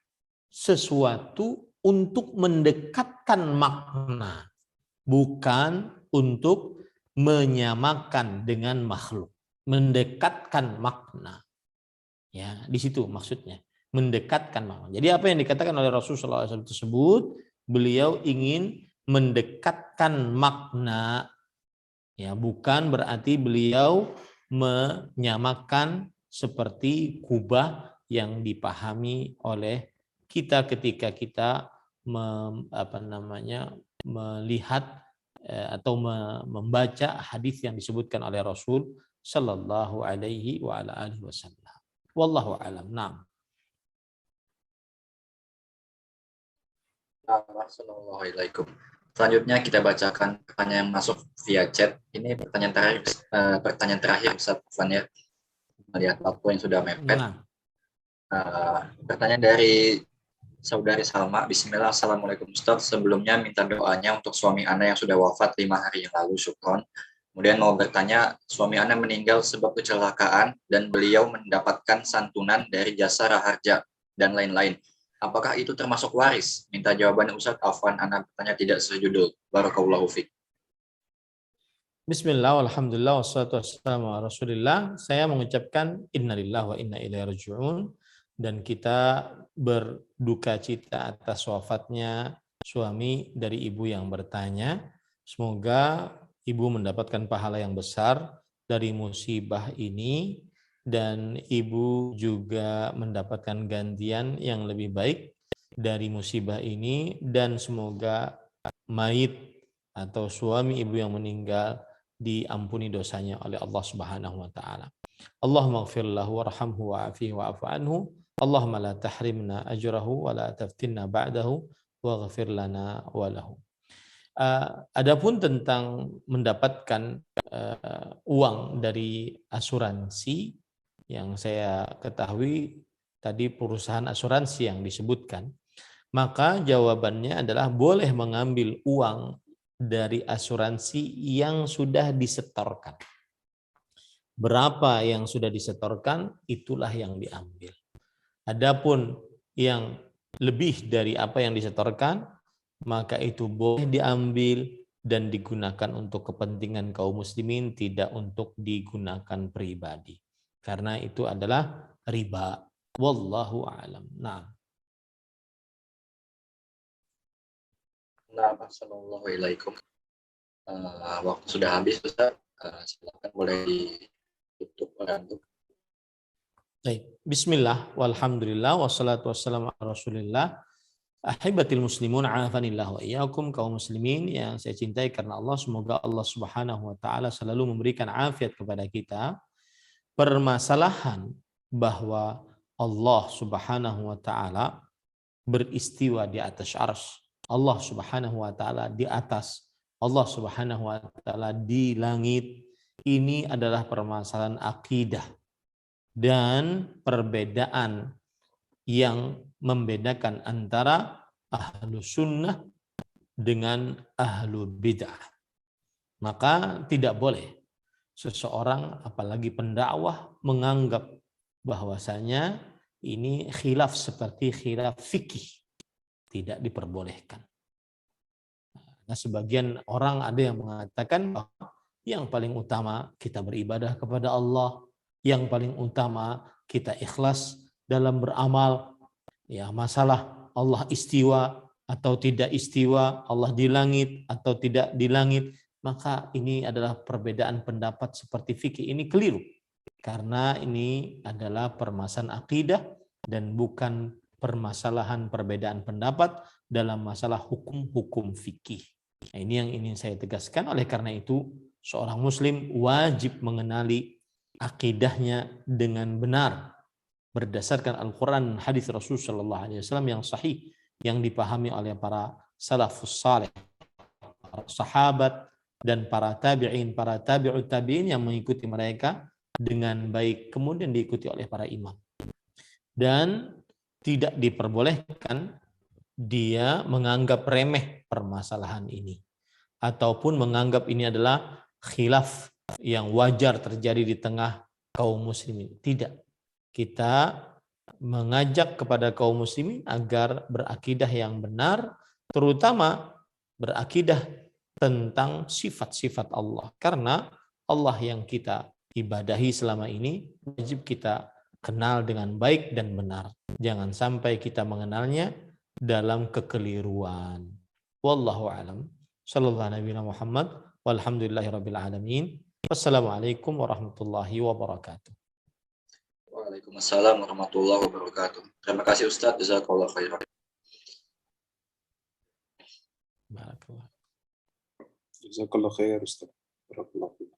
sesuatu untuk mendekatkan makna, bukan untuk menyamakan dengan makhluk. Mendekatkan makna. Ya, di situ maksudnya, mendekatkan makna. Jadi apa yang dikatakan oleh Rasulullah SAW tersebut, beliau ingin mendekatkan makna, ya, bukan berarti beliau menyamakan seperti kubah yang dipahami oleh kita ketika kita melihat atau membaca hadis yang disebutkan oleh Rasul sallallahu alaihi wa ala alihi wasallam. Wallahu a'lam. Naam. Assalamualaikum. Selanjutnya kita bacakan pertanyaan yang masuk via chat. Ini pertanyaan terakhir Ustaz Afwan ya. Melihat waktu yang sudah mepet. Nah, Pertanyaan dari Saudari Salma. Bismillah, Assalamualaikum Ustaz. Sebelumnya minta doanya untuk suami Ana yang sudah wafat 5 hari yang lalu, syukron. Kemudian mau bertanya, suami Ana meninggal sebab kecelakaan dan beliau mendapatkan santunan dari jasa raharja dan lain-lain. Apakah itu termasuk waris? Minta jawaban Ustaz Afwan, Ana bertanya tidak sejudul. Barakallahu fiik. Bismillah, alhamdulillah, wassalatu wassalamu ala rasulillah. Saya mengucapkan innalillahi wa inna ilaihi raji'un, dan kita berduka cita atas wafatnya suami dari ibu yang bertanya. Semoga ibu mendapatkan pahala yang besar dari musibah ini, dan ibu juga mendapatkan gantian yang lebih baik dari musibah ini, dan semoga mayit atau suami ibu yang meninggal diampuni dosanya oleh Allah Subhanahu wa taala. Allahumma ighfir lahu warhamhu wa'afihi wa'fu anhu. Allahumma la tahrimna ajrahu wa la taftinna ba'dahu waghfir lana wa lahu. Adapun tentang mendapatkan uang dari asuransi, yang saya ketahui tadi perusahaan asuransi yang disebutkan, maka jawabannya adalah boleh mengambil uang dari asuransi yang sudah disetorkan. Berapa yang sudah disetorkan, itulah yang diambil. Adapun yang lebih dari apa yang disetorkan, maka itu boleh diambil dan digunakan untuk kepentingan kaum muslimin, tidak untuk digunakan pribadi. Karena itu adalah riba. Wallahu a'lam. Nah. Nah, assalamualaikum. Waktu sudah habis, Ustaz. Silakan boleh ditutup untuk. Baik. Bismillah, walhamdulillah, wassalatu wassalamu ala rasulillah. Ahibatil muslimun, a'afanillah wa iyyakum, kaum muslimin yang saya cintai karena Allah, semoga Allah Subhanahu wa taala selalu memberikan afiat kepada kita. Permasalahan bahwa Allah Subhanahu wa taala beristiwa di atas arsy, Allah Subhanahu wa taala di atas, Allah Subhanahu wa taala di langit, ini adalah permasalahan akidah dan perbedaan yang membedakan antara ahlu sunnah dengan ahlu bid'ah. Maka tidak boleh seseorang, apalagi pendakwah, menganggap bahwasanya ini khilaf seperti khilaf fikih. Tidak diperbolehkan. Nah, sebagian orang ada yang mengatakan bahwa yang paling utama kita beribadah kepada Allah, yang paling utama kita ikhlas dalam beramal. Ya, masalah Allah istiwa atau tidak istiwa, Allah di langit atau tidak di langit, maka ini adalah perbedaan pendapat seperti fikih. Ini keliru. Karena ini adalah permasalahan akidah dan bukan permasalahan perbedaan pendapat dalam masalah hukum-hukum fikih. Nah, ini yang ingin saya tegaskan. Oleh karena itu, seorang muslim wajib mengenali akidahnya dengan benar berdasarkan Al-Quran, hadis Rasul Shallallahu Alaihi Wasallam yang sahih, yang dipahami oleh para salafus saleh, para sahabat dan para tabi'in, para tabi'ut tabi'in yang mengikuti mereka dengan baik, kemudian diikuti oleh para imam. Dan tidak diperbolehkan dia menganggap remeh permasalahan ini, ataupun menganggap ini adalah khilaf yang wajar terjadi di tengah kaum muslimin. Tidak. Kita mengajak kepada kaum muslimin agar berakidah yang benar, terutama berakidah tentang sifat-sifat Allah. Karena Allah yang kita ibadahi selama ini wajib kita kenal dengan baik dan benar. Jangan sampai kita mengenalnya dalam kekeliruan. Wallahu a'lam. Sallallahu alaihi Muhammad walhamdulillahirabbil alamin. Wassalamualaikum warahmatullahi wabarakatuh. Waalaikumsalam warahmatullahi wabarakatuh. Terima kasih Ustaz. Jazakallah khairan. Barakallah. Jazakallah khair Ustaz. Barakallah fiik.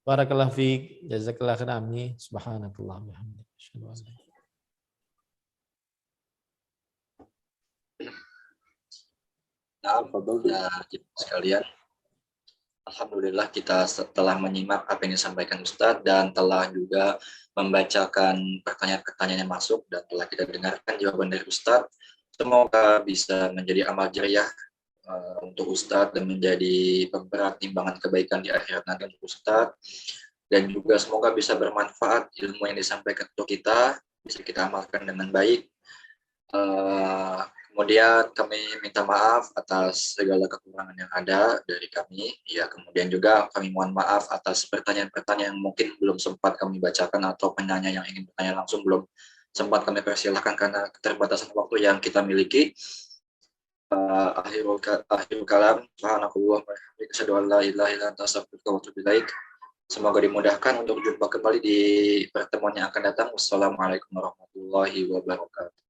Barakallah fiik. Jazakallah khairan. Subhanakallah wa bihamdika. Asyhadu an la ilaha illa anta. Nah, Tafadhol. ya, sekalian, alhamdulillah kita setelah menyimak apa yang disampaikan Ustadz dan telah juga membacakan pertanyaan-pertanyaan yang masuk dan telah kita dengarkan jawaban dari Ustadz. Semoga bisa menjadi amal jariah untuk Ustadz dan menjadi pemberat timbangan kebaikan di akhirat nanti untuk Ustadz. Dan juga semoga bisa bermanfaat ilmu yang disampaikan untuk kita, bisa kita amalkan dengan baik. Kemudian kami minta maaf atas segala kekurangan yang ada dari kami. Ya, kemudian juga kami mohon maaf atas pertanyaan-pertanyaan yang mungkin belum sempat kami bacakan atau penanya yang ingin bertanya langsung belum sempat kami persilahkan karena keterbatasan waktu yang kita miliki. Akhirul kalam, subhanakallah wa bihamdika, asyhadu an la ilaha illa anta, astaghfiruka wa atubu ilaik. Semoga dimudahkan untuk jumpa kembali di pertemuan yang akan datang. Wassalamualaikum warahmatullahi wabarakatuh.